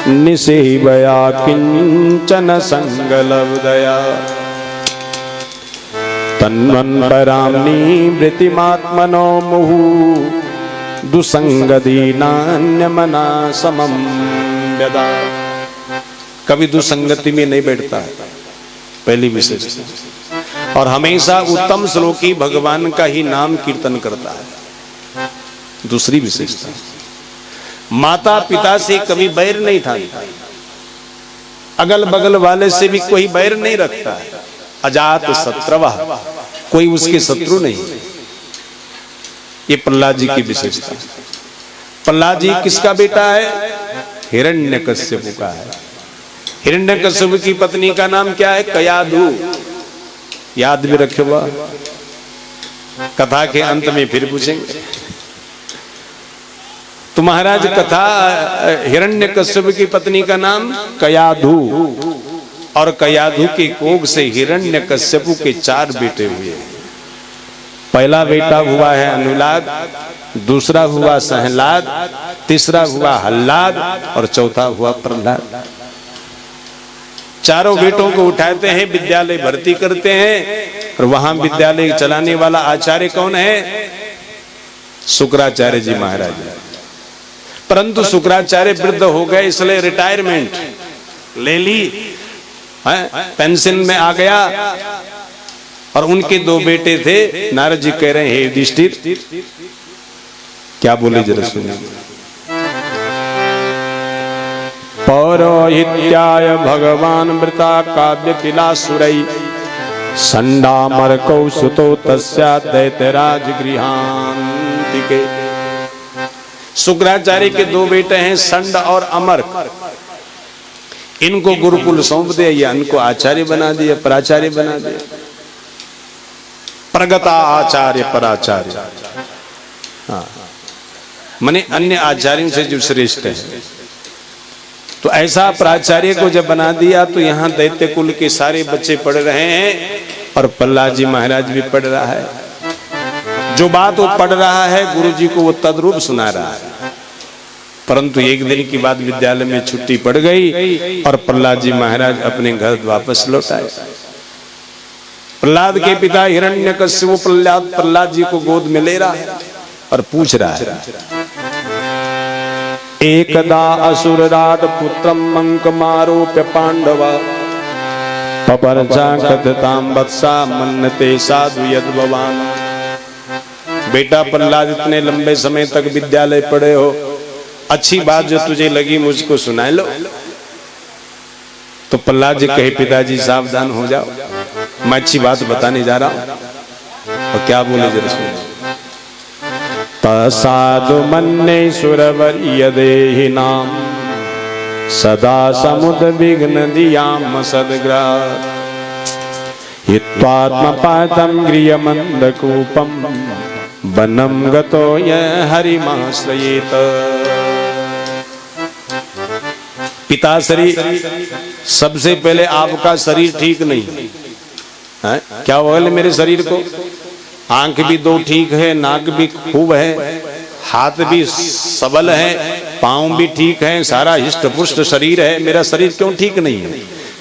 निसेवया किंचन संगलवदया तन्वन्पराम्नि वृत्तिमात्मनो मुहु दुसंगदीनान्यमना समम व्यदा। कभी दुसंगति में नहीं बैठता है, पहली विशेषता। और हमेशा उत्तम श्लोकी भगवान का ही नाम कीर्तन करता है, दूसरी विशेषता। माता पिता से कभी बैर नहीं था, अगल बगल वाले से भी कोई बैर नहीं रखता है। अजात शत्रवः, कोई उसके शत्रु नहीं। ये प्रहलाद जी की विशेषता। प्रहलाद जी किसका बेटा है? हिरण्यकश्यप का है। हिरण्यकश्यप की पत्नी का नाम क्या है? कयाधु। याद भी रखे हुआ, कथा के अंत में फिर पूछेंगे। तो महाराज कथा हिरण्यकश्यप की पत्नी का नाम कयाधु, और कयाधु के कोख से हिरण्यकश्यप के 4 बेटे हुए। पहला बेटा हुआ है अनुलाद, दूसरा हुआ सहलाद, तीसरा हुआ हल्लाद, और चौथा हुआ प्रहलाद। चारों बेटों को उठाते हैं, विद्यालय भर्ती करते हैं, और वहां विद्यालय चलाने वाला आचार्य कौन है? शुक्राचार्य जी महाराज। परंतु शुक्राचार्य वृद्ध हो गए, इसलिए रिटायरमेंट ले ली, पेंशन में आ गया। और उनके 2 बेटे थे। नारद जी कह रहे हैं, हे युधिष्ठिर, क्या बोले जरा सुनिए। पौरोहित्याय भगवान वृता काव्य किलासुरई संडामर्कौ सुतो तस्या दैत्यराज गृहांतिके। शुक्राचार्य के दो बेटे हैं संड और अमर्क। इनको गुरुकुल सौंप दिया या इनको आचार्य बना दिया, प्राचार्य बना दिया। प्रगता आचार्य पराचार्य, हाँ, माने अन्य आचार्यों से जो श्रेष्ठ है। तो ऐसा प्राचार्य को जब बना दिया तो यहाँ दैत्य कुल के सारे बच्चे पढ़ रहे हैं और प्रहलाद जी महाराज भी पढ़ रहा है। जो बात वो पढ़ रहा है गुरु जी को वो तद्रूप सुना रहा है। परंतु एक दिन की बाद विद्यालय में छुट्टी पड़ गई और प्रहलाद जी महाराज अपने घर वापस लौट आए। प्रहलाद के पिता हिरण्यकश्यप प्रहलाद जी को गोद में ले रहा है और पूछ रहा है, एकदा असुरराट पुत्रम मंकमारोप्य पांडवा पपर्जा कथताम वत्सा मन्नते साधु यद भवान। बेटा प्रहलाद, इतने लंबे समय तक विद्यालय पढ़े हो, अच्छी बात जो तुझे लगी मुझको सुना लो। तो प्रहलाद जी कहे, पिताजी सावधान हो जाओ, मैं अच्छी बात बताने जा रहा हूं। और क्या बोले जरा सुनो। तसाधु मन्ने सुरवर्य देहि नाम सदा समुद विघ्न दियाम सदग्राह हित्वात्मपातं गृहमन्दकूपं वनं गतो यः हरिमाश्रयेत। पिताश्री, सबसे पहले आपका शरीर ठीक नहीं है। क्या हुआ मेरे शरीर को? आंख भी दो ठीक है, नाक भी खूब है, हाथ भी सबल है, पांव भी ठीक है, सारा हिष्ट पुष्ट शरीर है। मेरा शरीर क्यों ठीक नहीं है?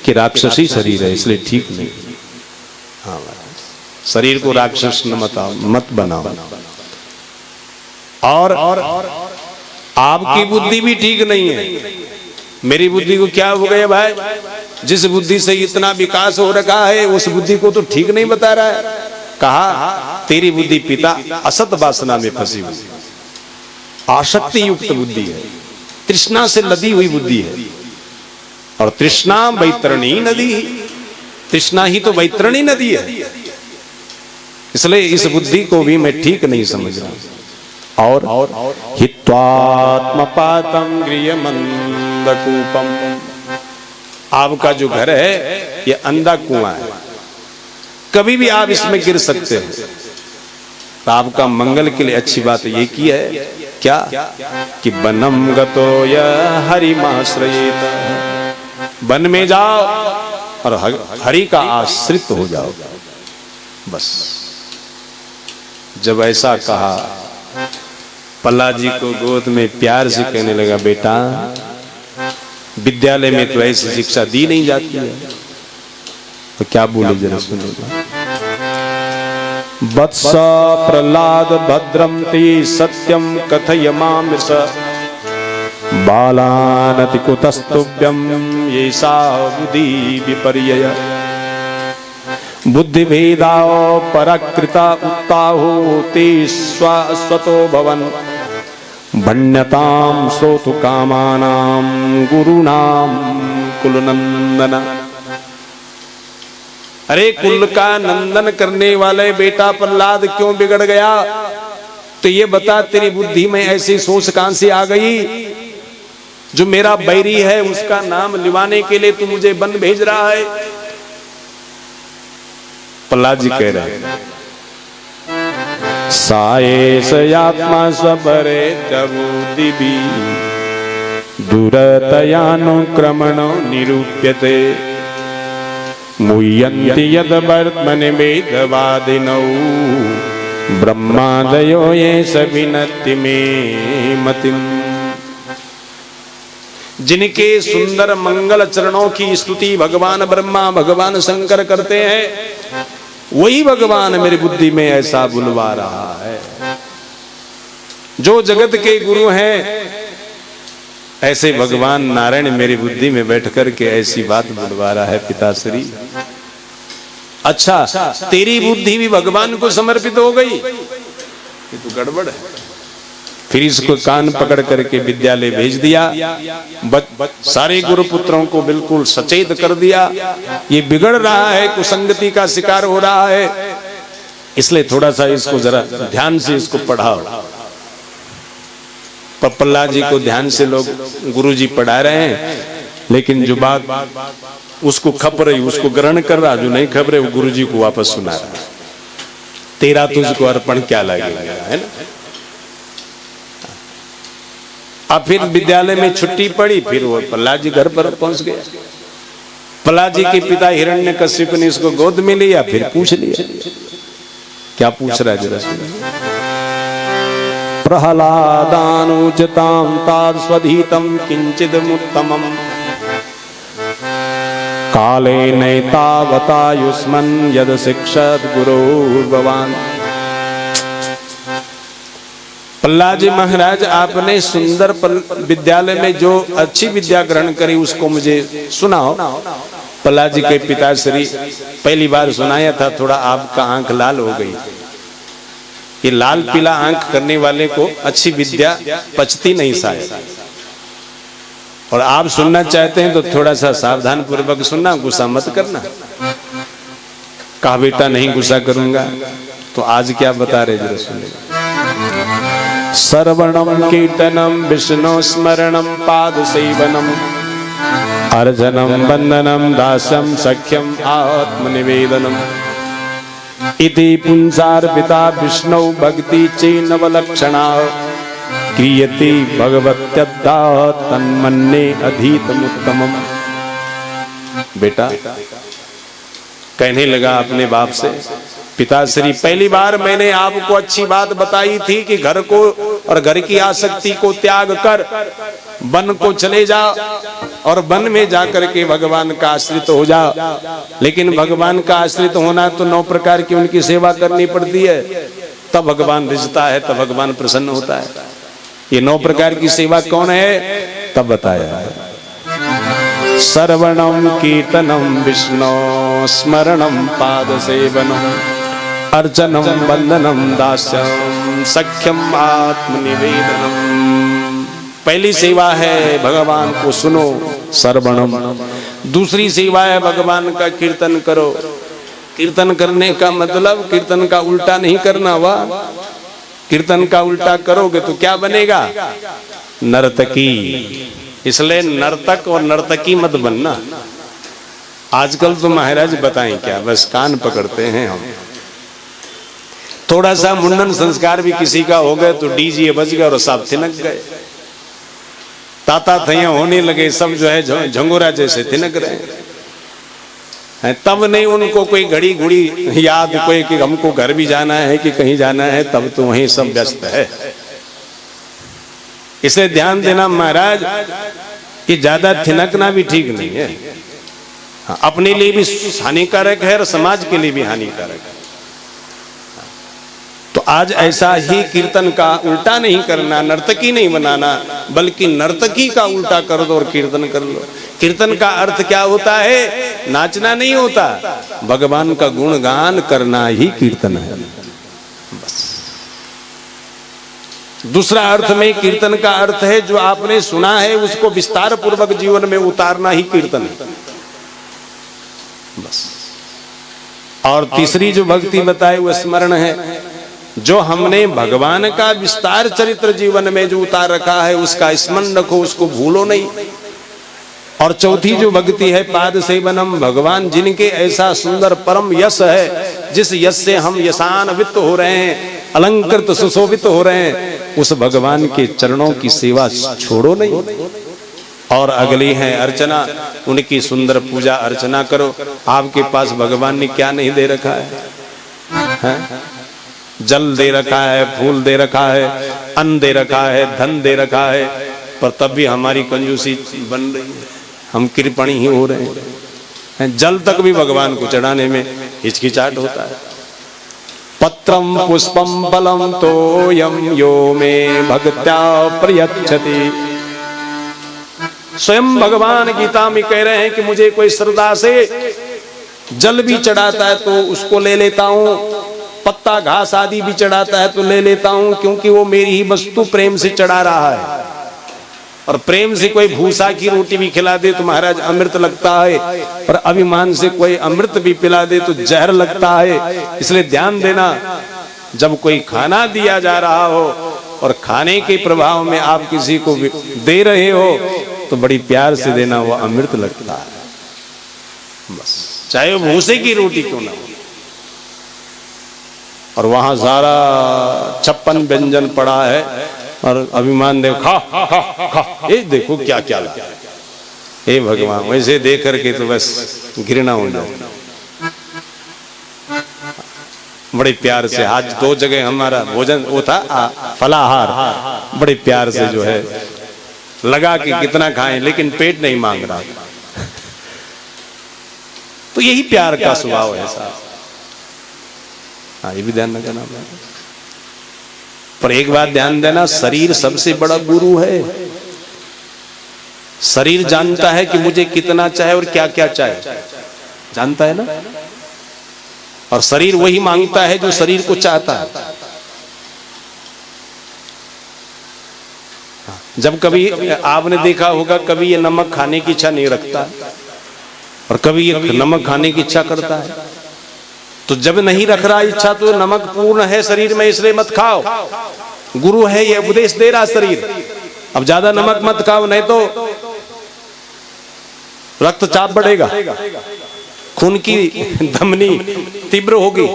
कि राक्षसी शरीर है इसलिए ठीक नहीं। हाँ, शरीर को राक्षस मत बनाओ। और आपकी बुद्धि भी ठीक नहीं है। मेरी बुद्धि को क्या हो गया भाई? जिस बुद्धि से इतना विकास हो रखा है उस बुद्धि को तो ठीक नहीं बता रहा है। कहा, तेरी बुद्धि पिता असत वासना में फंसी हुई, आसक्ति युक्त बुद्धि है, तृष्णा से लदी हुई बुद्धि है। और तृष्णा वैतरणी नदी, तृष्णा ही तो वैतरणी नदी है। इसलिए इस बुद्धि को भी मैं ठीक नहीं समझ रहा। और हित्वात्मपातं गृहमन्दकूपम, आपका जो घर है ये अंधा कुआं है, कभी भी आप इसमें गिर सकते हैं। तो आपका मंगल के लिए अच्छी बात ये की है क्या कि वनम गतो यः हरिमाश्रयेत, वन में जाओ और हरि का आश्रित हो जाओ। बस जब ऐसा कहा, प्रहलाद जी को गोद में प्यार से कहने लगा, बेटा विद्यालय में तो ऐसी शिक्षा दी नहीं जाती है। तो क्या बोले जरा सुनो। वत्स प्रहलाद भद्रम ते सत्यम कथय मामिष बालानति कुतस्तुभ्यम येषा बुद्धि विपर्यय बुद्धिभेदाओ पराकृता उत्ताहो ते स्वतो भवन भण्यतां श्रोतु कामानां गुरुणां कुलनंदन। अरे कुल का नंदन करने वाले बेटा प्रहलाद क्यों बिगड़ गया? तो ये बता, तेरी बुद्धि में ऐसी सोच कहां से आ गई? जो मेरा बैरी है उसका नाम लिवाने के लिए तू मुझे वन भेज रहा है। प्रहलाद जी कह रहे हैं, सायेष आत्मा स्वपरे तबुदिबि दुरतयानुक्रमणो निरूप्यते मुह्यन्ति यद वर्त्मनि वेदवादिनौ ब्रह्मादयो ये सविनति में मतिम। जिनके सुंदर मंगल चरणों की स्तुति भगवान ब्रह्मा भगवान शंकर करते हैं, वही भगवान मेरी बुद्धि में ऐसा बुलवा रहा है। जो जगत के गुरु हैं ऐसे भगवान नारायण मेरी बुद्धि में बैठ कर के ऐसी बात बुलवा रहा है। पिताश्री, अच्छा तेरी बुद्धि भी भगवान को समर्पित हो गई, ये तो गड़बड़ है। फिर इसको कान पकड़ करके विद्यालय भेज दिया। सारे गुरुपुत्रों को बिल्कुल सचेत कर दिया, ये बिगड़ रहा है, कुसंगति का शिकार हो रहा है, इसलिए थोड़ा सा इसको जरा ध्यान से इसको पढ़ाओ। प्रहलाद जी को ध्यान से लोग गुरुजी पढ़ा रहे हैं, लेकिन जो बात उसको खप रही उसको ग्रहण कर रहा, जो नहीं खप रहे वो गुरुजी को वापस सुना रहा। तेरा तुझको अर्पण क्या लगेगा, है ना। अब फिर विद्यालय में छुट्टी पड़ी, फिर वो प्रहलाद जी घर पर पहुंच गए। प्रहलाद जी के पिता हिरण्यकश्यप ने इसको गोद में लिया, फिर पूछ लिया, क्या पूछ रहा है जरा सुनिए। प्रहलादानुचितां ताद स्वधीतं किंचिदमुत्तमं काले नैतावतायुष्मन् यद शिक्षत गुरुर्भवान्। प्रहलाद जी महाराज, आपने सुंदर विद्यालय में जो अच्छी विद्या ग्रहण करी उसको मुझे सुनाओ। प्रहलाद जी के पिताश्री पहली बार सुनाया था, थोड़ा आपका आंख लाल हो गई। ये लाल पीला आंख करने वाले को अच्छी विद्या पचती नहीं शायद, और आप सुनना चाहते हैं तो थोड़ा सा सावधान पूर्वक सुनना, गुस्सा मत करना। कहा बेटा नहीं गुस्सा करूंगा, तो आज क्या बता रहे जरा सुनिए। श्रवणं कीर्तनं विष्णु स्मरणं पाद सेवनम अर्चनं वंदनं दास्यं सख्यं आत्मनिवेदनम् इति पुंसार्पिता विष्णु भक्ति चेनवलक्षणा क्रियते भगवत्यद्धा तन्मन्ये अधीतमुत्तमम्। बेटा कहने लगा अपने बाप से, पिताश्री पहली बार मैंने आपको अच्छी बात बताई थी कि घर को और घर की आसक्ति को त्याग कर वन को चले जा और वन में जाकर के भगवान का आश्रित हो जा। लेकिन भगवान का आश्रित होना तो 9 प्रकार की उनकी सेवा करनी पड़ती है, तब भगवान रिझता है, तब भगवान प्रसन्न होता है। ये 9 प्रकार की सेवा कौन है, तब बताया। श्रवणं कीर्तनं विष्णु स्मरणं पाद सेवनम् अर्चनं वंदनं दास्यं सख्यं आत्मनिवेदनम्। पहली सेवा है भगवान को सुनो, श्रवणम। दूसरी सेवा है भगवान का कीर्तन करो। कीर्तन करने का मतलब कीर्तन का उल्टा नहीं करना, वाह। कीर्तन का उल्टा करोगे तो क्या बनेगा, नर्तकी। इसलिए नर्तक और नर्तकी मत बनना। आजकल तो महाराज बताएं क्या, बस कान पकड़ते हैं हम। थोड़ा सा मुंडन संस्कार भी किसी का हो गए तो डीजे बज गए और सब थिनक गए, ताता थैया होने लगे, सब जो है झंगोरा जैसे थिनक रहे हैं। तब नहीं उनको कोई घड़ी घड़ी याद कोई कि हमको घर भी जाना है कि कहीं जाना है, तब तो वहीं सब व्यस्त है। इसे ध्यान देना महाराज कि ज्यादा थिनकना भी ठीक नहीं है, अपने लिए भी हानिकारक है और समाज के लिए भी हानिकारक है। तो आज ऐसा ही कीर्तन का उल्टा नहीं करना, नर्तकी नहीं बनाना, बल्कि नर्तकी का उल्टा कर दो और कीर्तन कर लो। कीर्तन का अर्थ क्या होता है, नाचना नहीं होता, भगवान का गुणगान करना ही कीर्तन है, बस। दूसरा अर्थ में कीर्तन का अर्थ है जो आपने सुना है उसको विस्तार पूर्वक जीवन में उतारना ही कीर्तन है, बस। और तीसरी जो भक्ति बताई वो स्मरण है, जो हमने भगवान का विस्तार चरित्र जीवन में जो उतार रखा है उसका स्मरण रखो, उसको भूलो नहीं। और चौथी जो भक्ति है पाद सेवनम, भगवान जिनके ऐसा सुंदर परम यश है, जिस यश से हम यशान्वित हो रहे हैं, अलंकृत सुशोभित हो रहे हैं, उस भगवान के चरणों की सेवा छोड़ो नहीं। और अगली है अर्चना, उनकी सुंदर पूजा अर्चना करो। आपके पास भगवान ने क्या नहीं दे रखा है? जल दे रखा है, फूल दे रखा है, अन्न दे रखा है, धन दे रखा है, पर तब भी हमारी कंजूसी बन रही है, हम कृपणी ही हो रहे हैं। जल तक भी भगवान को चढ़ाने में हिचकिचाहट होता है। पत्रम पुष्पम फलम तोयम यो मे भक्त्या प्रयच्छति। स्वयं भगवान गीता में कह रहे हैं कि मुझे कोई श्रद्धा से जल भी चढ़ाता है तो उसको ले लेता हूं, पत्ता घास आदि भी चढ़ाता है तो ले लेता हूं, क्योंकि वो मेरी ही वस्तु प्रेम से चढ़ा रहा है। और प्रेम से कोई भूसा की रोटी भी खिला दे तो महाराज अमृत लगता है, और अभिमान से कोई अमृत भी पिला दे तो जहर लगता है। इसलिए ध्यान देना, जब कोई खाना दिया जा रहा हो और खाने के प्रभाव में आप किसी को दे रहे हो तो बड़ी प्यार से देना, वो अमृत लगता है। बस चाहे वो भूसे की रोटी क्यों ना हो। और वहां सारा 56 व्यंजन पड़ा है और अभिमान देव खा खा खा, ये देखो क्या क्या लगा। हे भगवान, वैसे देख करके तो बस घृणा हो जाए। बड़े प्यार से आज 2 जगह हमारा भोजन वो था फलाहार, बड़े प्यार से जो है लगा कि कितना खाएं, लेकिन पेट नहीं मांग रहा। तो यही प्यार का स्वभाव है साहब। हाँ, ये भी ध्यान रखना। पर एक बात ध्यान देना, शरीर सबसे बड़ा गुरु है। शरीर जानता है कि मुझे कितना चाहे और क्या क्या चाहे, जानता है ना। और शरीर वही मांगता है जो शरीर को चाहता है। जब कभी आपने देखा होगा, कभी ये नमक खाने की इच्छा नहीं रखता और कभी ये नमक खाने की इच्छा करता है। तो जब नहीं रख रहा इच्छा तो नमक पूर्ण है शरीर में, इसलिए मत खाओ। गुरु है, ये उपदेश दे रहा शरीर, अब ज्यादा नमक मत खाओ, नहीं तो रक्तचाप बढ़ेगा, खून की धमनी तीव्र होगी।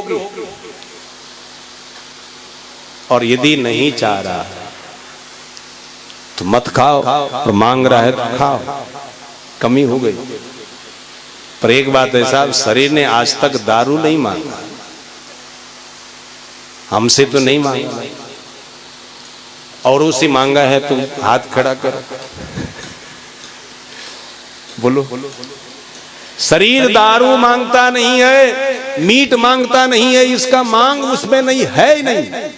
और यदि नहीं चाह रहा है तो मत खाओ, और मांग रहा है तो खाओ, कमी हो गई। पर एक बात है साहब, शरीर ने आज तक दारू नहीं मांगा, हमसे तो नहीं मांगा। और उसे मांगा है तो हाथ खड़ा कर बोलो। शरीर दारू मांगता नहीं है, मीट मांगता नहीं है, इसका मांग उसमें नहीं है ही नहीं।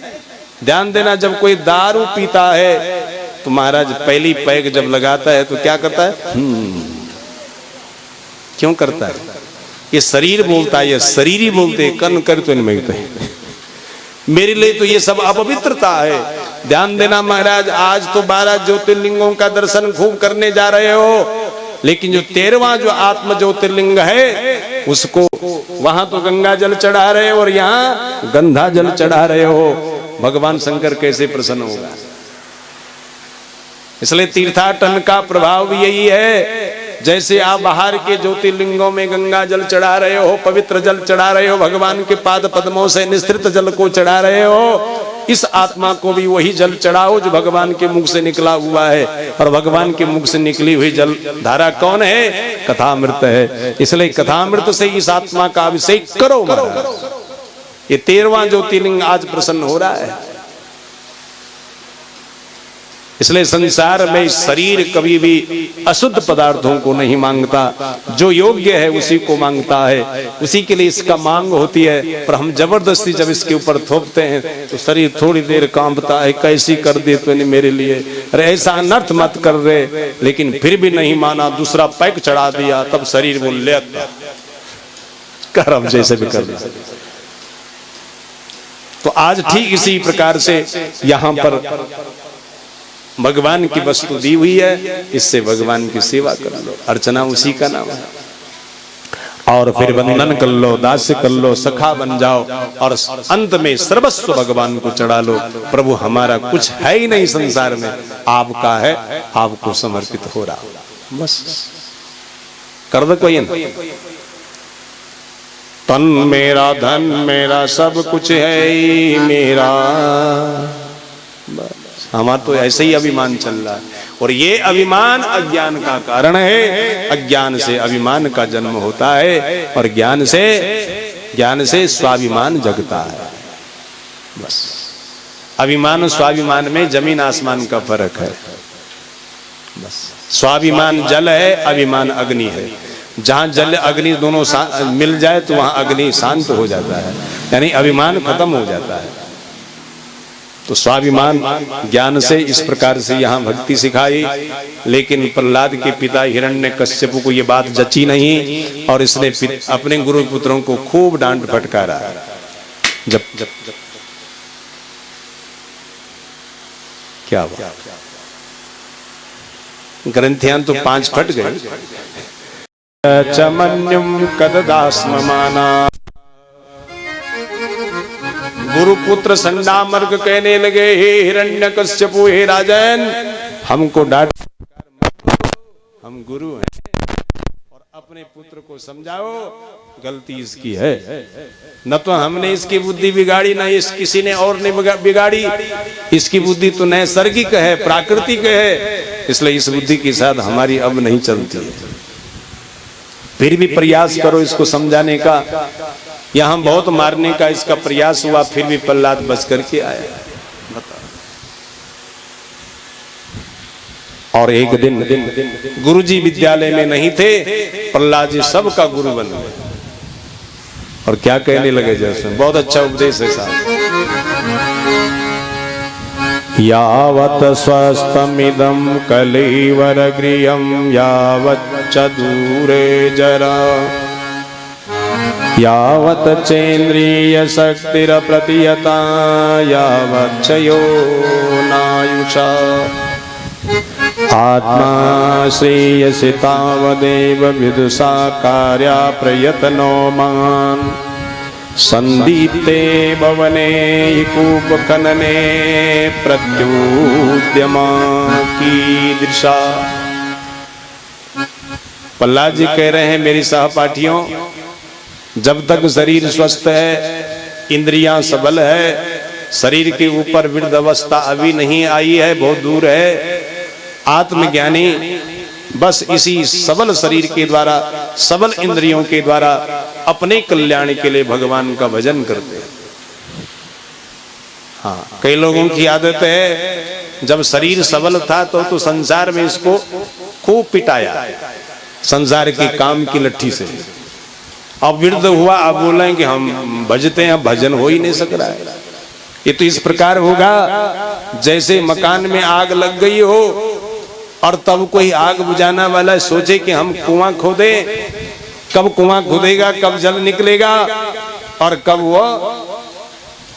ध्यान देना, जब कोई दारू पीता है तो महाराज पहली पैग जब लगाता है तो क्या करता है? क्यों करता है? ये शरीर बोलता है, ये शरीर ही बोलते, कर्ण कर तो नहीं मांगते। मेरे लिए तो ये सब अपवित्रता है। ध्यान देना महाराज, आज तो 12 ज्योतिर्लिंगों का दर्शन खूब करने जा रहे हो, लेकिन जो 13वां जो आत्म ज्योतिर्लिंग है उसको वहां तो गंगा जल चढ़ा रहे हो और यहाँ गंधा जल चढ़ा रहे हो। भगवान शंकर कैसे प्रसन्न होगा? इसलिए तीर्थाटन का प्रभाव भी यही है। जैसे आप बाहर के ज्योतिर्लिंगों में गंगा जल चढ़ा रहे हो, पवित्र जल चढ़ा रहे हो, भगवान के पाद पद्मों से निस्तृत जल को चढ़ा रहे हो, इस आत्मा को भी वही जल चढ़ाओ जो भगवान के मुख से निकला हुआ है। और भगवान के मुख से निकली हुई जल धारा कौन है? कथामृत है। इसलिए कथामृत से इस आत्मा का अभिषेक करो महाराज। ये 13वां ज्योतिर्लिंग आज प्रसन्न हो रहा है। इसलिए संसार में शरीर कभी भी अशुद्ध पदार्थों को नहीं मांगता, जो योग्य है उसी को मांगता है, उसी के लिए इसका मांग होती है। पर हम जबरदस्ती जब इसके ऊपर थोपते हैं तो शरीर थोड़ी देर कांपता है, कैसी कर दी तूने मेरे लिए, अरे ऐसा अनर्थ मत कर रहे। लेकिन फिर भी नहीं माना, दूसरा पैक चढ़ा दिया, तब शरीर बोल ले कर, अब जैसे भी कर दिया। तो आज ठीक इसी प्रकार से यहाँ पर भगवान की वस्तु दी हुई है, इससे भगवान की सेवा कर लो, अर्चना उसी का नाम है। और फिर वंदन कर लो, दास्य कर लो, सखा बन जाओ और अंत में सर्वस्व भगवान को चढ़ा लो। प्रभु हमारा कुछ है ही नहीं संसार में, आपका है, आपको समर्पित हो रहा, बस कर दो। कोई तन मेरा धन मेरा सब कुछ है ही मेरा, हमारा तो ऐसे ही अभिमान चल रहा है। और ये अभिमान अज्ञान का कारण है। अज्ञान से अभिमान का जन्म होता है और ज्ञान से स्वाभिमान जगता है। बस अभिमान स्वाभिमान में जमीन आसमान का फर्क है। बस स्वाभिमान जल है, अभिमान अग्नि है। जहां जल अग्नि दोनों मिल जाए तो वहां अग्नि शांत हो जाता है, यानी अभिमान खत्म हो जाता है। तो स्वाभिमान ज्ञान से इस प्रकार से यहाँ भक्ति सिखाई। लेकिन प्रहलाद के पिता हिरण्यकश्यप को ये बात जची नहीं और इसने अपने गुरु पुत्रों को खूब डांट फटकारा। जब जब जब क्या हुआ? ग्रंथियां तो 5 फट गए। चमन्युम कददास्ममाना, गुरुपुत्र संडामर्क कहने लगे, हे हिरण्यकश्यपु, हे राजन, हमको डांट, हम गुरु हैं और अपने पुत्र को समझाओ, गलती इसकी है। न तो हमने इसकी बुद्धि बिगाड़ी, न इस किसी ने और ने बिगाड़ी। इसकी बुद्धि तो नैसर्गिक है, प्राकृतिक है, इसलिए इस बुद्धि के साथ हमारी अब नहीं चलती है। फिर भी प्रयास करो इसको समझाने का। यहां बहुत मारने का इसका प्रयास हुआ, फिर भी प्रहलाद बच करके आया। और एक दिन गुरुजी विद्यालय में नहीं थे, प्रहलाद जी सबका गुरु बन गए। और क्या कहने लगे, जैसे बहुत अच्छा उपदेश है साहब। यावत् स्वस्थमिदं कलेवर गृहं यावच्च दूरे जरा, यावत् चेन्द्रिय शक्तिरप्रतीयता यावच्छयो नायुषा, आत्मा श्रेयसि तावदेव विदुषा कार्या प्रयत्नो मान्, संदीप्ते भवने कूप खनने प्रत्युद्यमा कीदृशा। प्रहलाद जी कह रहे हैं, मेरी सहपाठियों, जब तक शरीर स्वस्थ है, इंद्रियां सबल है, शरीर के ऊपर वृद्ध अवस्था अभी नहीं आई है, बहुत दूर है, आत्मज्ञानी बस इसी सबल शरीर के द्वारा, सबल इंद्रियों के द्वारा अपने कल्याण के लिए भगवान का भजन करते हैं। हाँ, कई लोगों की आदत है, जब शरीर सबल था तो संसार में इसको खूब पिटाया, संसार के काम की लट्ठी से। अब वृद्ध हुआ, अब बोले कि हम भजते हैं, भजन हो ही नहीं सक रहा है। ये तो इस प्रकार होगा जैसे मकान में आग लग गई हो और तब कोई आग बुझाने वाला सोचे कि हम कुआं खोदे। कब कुआं खोदेगा, कब जल निकलेगा और कब वो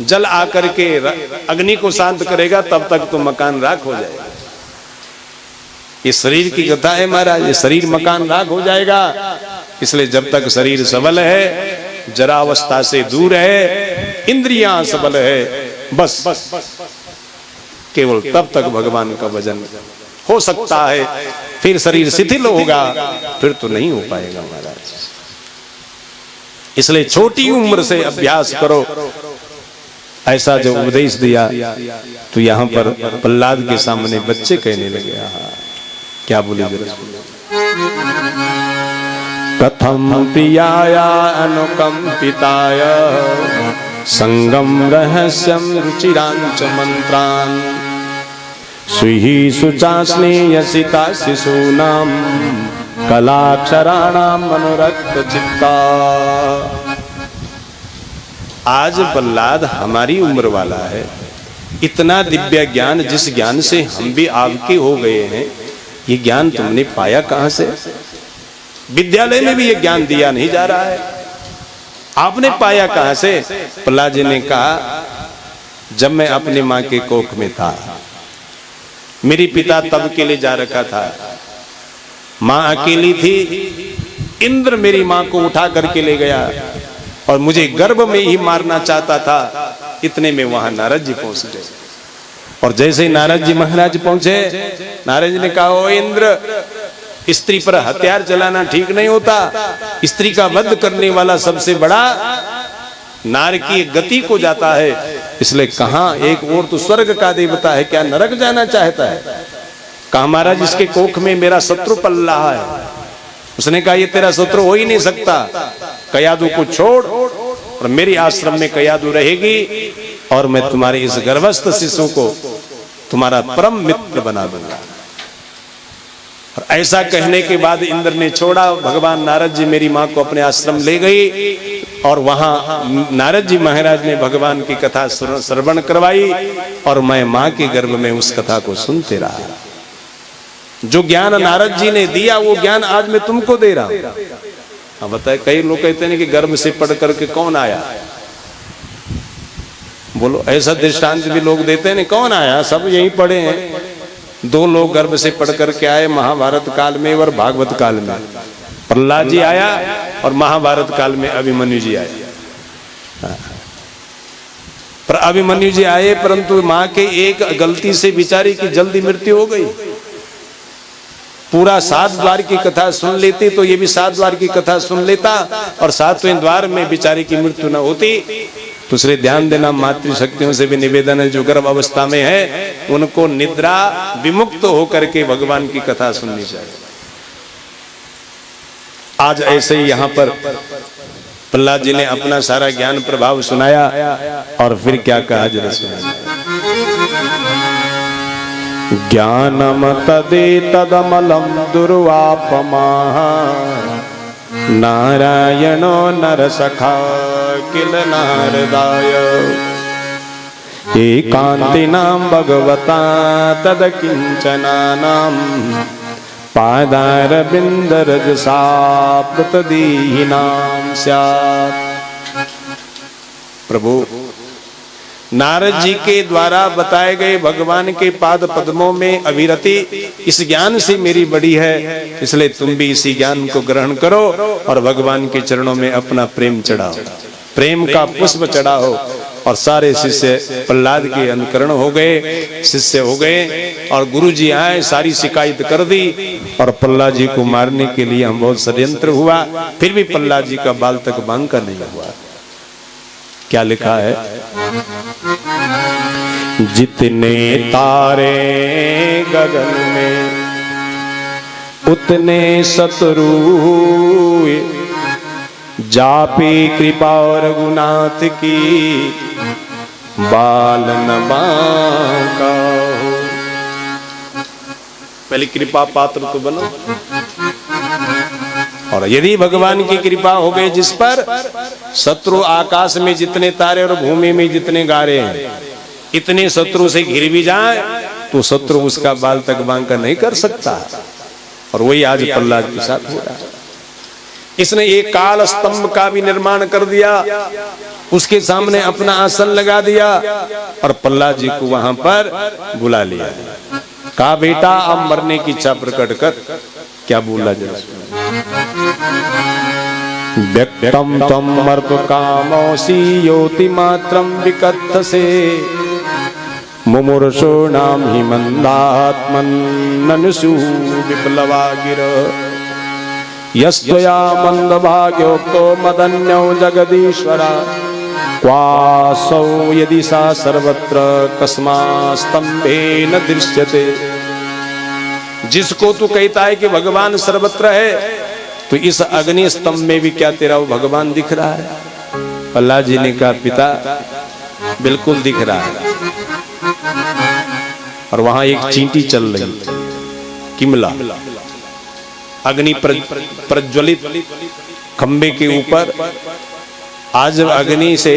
जल आकर के अग्नि को शांत करेगा, तब तक तो मकान राख हो जाएगा। ये शरीर की कथा है महाराज, ये शरीर मकान राख हो जाएगा। इसलिए जब तक शरीर सबल है, जरा अवस्था से दूर है, इंद्रियां सबल है, बस केवल तब तक भगवान का भजन हो सकता है। फिर शरीर शिथिल होगा, फिर तो नहीं हो पाएगा महाराज। इसलिए छोटी उम्र से अभ्यास करो, ऐसा जो उपदेश दिया। तो यहाँ पर प्रहलाद के सामने बच्चे कहने लगे, क्या बोले, कथम प्रियाया अनुकंपिताय संगम रहस्यम रुचिरांच मंत्रान, सुहि शुचा स्नेयसिता शिशूनाम कलाक्षराणाम मनोरक्त चित्ता। आज प्रहलाद हमारी उम्र वाला है, इतना दिव्य ज्ञान, जिस ज्ञान से हम भी आपके हो गए हैं, ये ज्ञान तुमने पाया कहां से? विद्यालय में भी ये ज्ञान दिया नहीं जा रहा है, आपने पाया कहां से? प्रहलाद जी ने कहा, जब मैं अपनी मां के कोख में था, मेरी पिता तब के लिए जा रखा था, मां अकेली थी, इंद्र मेरी मां को उठा करके ले गया और मुझे गर्भ में ही मारना चाहता था। इतने में वहां नारद जी पहुंच गए। और जैसे ही नारद जी महाराज पहुंचे, नारद जी ने कहा, ओ इंद्र, स्त्री पर हथियार चलाना ठीक नहीं होता, स्त्री का वध करने वाला सबसे बड़ा नार की गति को जाता है। इसलिए कहा, एक और तो स्वर्ग का देवता है, क्या नरक जाना चाहता है? कहा, महाराज इसके कोख में मेरा शत्रु पल रहा है। उसने कहा, ये तेरा शत्रु हो ही नहीं सकता, कयादू को छोड़ और मेरी आश्रम में कयादू रहेगी और मैं तुम्हारे इस गर्भस्थ शिशु को तुम्हारा परम मित्र बना दूंगा। और ऐसा कहने के बाद इंद्र ने छोड़ा। भगवान नारद जी मेरी मां को अपने आश्रम ले गई और वहां नारद जी महाराज ने भगवान की कथा श्रवण करवाई और मैं मां के गर्भ में उस कथा को सुनते रहा। जो ज्ञान नारद जी ने दिया वो ज्ञान आज मैं तुमको दे रहा हूं। अब बताए, कई लोग कहते हैं कि गर्भ से पढ़ करके कौन आया, बोलो, ऐसा दृष्टांत भी लोग देते हैं। कौन आया, सब यहीं पढ़े हैं। 2 लोग गर्भ से पढ़ करके आए महाभारत काल में और भागवत काल में। प्रहलाद जी आया और महाभारत काल में अभिमन्यु जी आए। पर अभिमन्यु जी आए, परंतु मां के एक गलती से बिचारी की जल्दी मृत्यु हो गई। पूरा 7 द्वार की कथा सुन लेती तो ये भी 7 द्वार की कथा सुन लेता और 7वें द्वार में बिचारी की मृत्यु न होती। दूसरे ध्यान देना, मातृशक्तियों से भी निवेदन है, जो गर्भ अवस्था में है उनको निद्रा विमुक्त होकर के भगवान की कथा सुननी चाहिए। आज ऐसे ही यहाँ पर प्रहलाद जी ने अपना सारा ज्ञान प्रभाव सुनाया और फिर क्या कहा जरा सुनाया। ज्ञानम तदेतदमलम दुर्वापमाः नारायणो नरसखा किल नारदाय एकांतिनां भगवता तदकिंचनानां पादारविंदरजसा प्रतदीनां स्यात्। प्रभु, नारद जी के द्वारा बताए गए भगवान के पाद पद्मों में अभिरति इस ज्ञान से मेरी बड़ी है, इसलिए तुम भी इसी ज्ञान को ग्रहण करो और भगवान के चरणों में अपना प्रेम चढ़ाओ, प्रेम का पुष्प चढ़ाओ। और सारे शिष्य प्रहलाद के अनुकरण हो गए, शिष्य हो गए और गुरु जी आए, सारी शिकायत कर दी और प्रहलाद जी को मारने के लिए हम बहुत षड्यंत्र हुआ, फिर भी प्रहलाद जी का बाल तक बांका नहीं हुआ। क्या लिखा है? जितने तारे गगन में उतने शत्रु, जापे कृपा रघुनाथ की बाल न बांका हो। पहले कृपा पात्र तो बनो, और यदि भगवान की कृपा हो गई जिस पर, शत्रु आकाश में जितने तारे और भूमि में जितने गारे हैं, इतने शत्रु से घिर भी जाए तो शत्रु उसका बाल तक बांका नहीं कर सकता। और वही आज प्रहलाद के साथ हो रहा है। इसने एक काल स्तंभ का भी निर्माण कर दिया, उसके सामने अपना आसन लगा दिया और प्रहलाद जी को वहां पर बुला लिया। कहा, बेटा अब मरने की इच्छा प्रकट कर। क्या बोला जरा? व्यक्तम तम मर्त कामोसी योति मात्रम विकथसे मुमुर्षो नाम हि मंदात्मन ननुषु विप्लवा गिर यस्त्वया मंदभाग्योक्तो मदन्यो जगदीश्वरा क्वासौ यदि सा सर्वत्र कस्मास्तंभेन दृश्यते। जिसको तू कहता है कि भगवान सर्वत्र है, तो इस अग्नि स्तंभ में भी क्या तेरा वो भगवान दिख रहा है? प्रहलाद जी ने कहा, पिता बिल्कुल दिख रहा है। और वहां एक चींटी चल रही, किमला, अग्नि प्रज्वलित खंबे के ऊपर। आज अग्नि से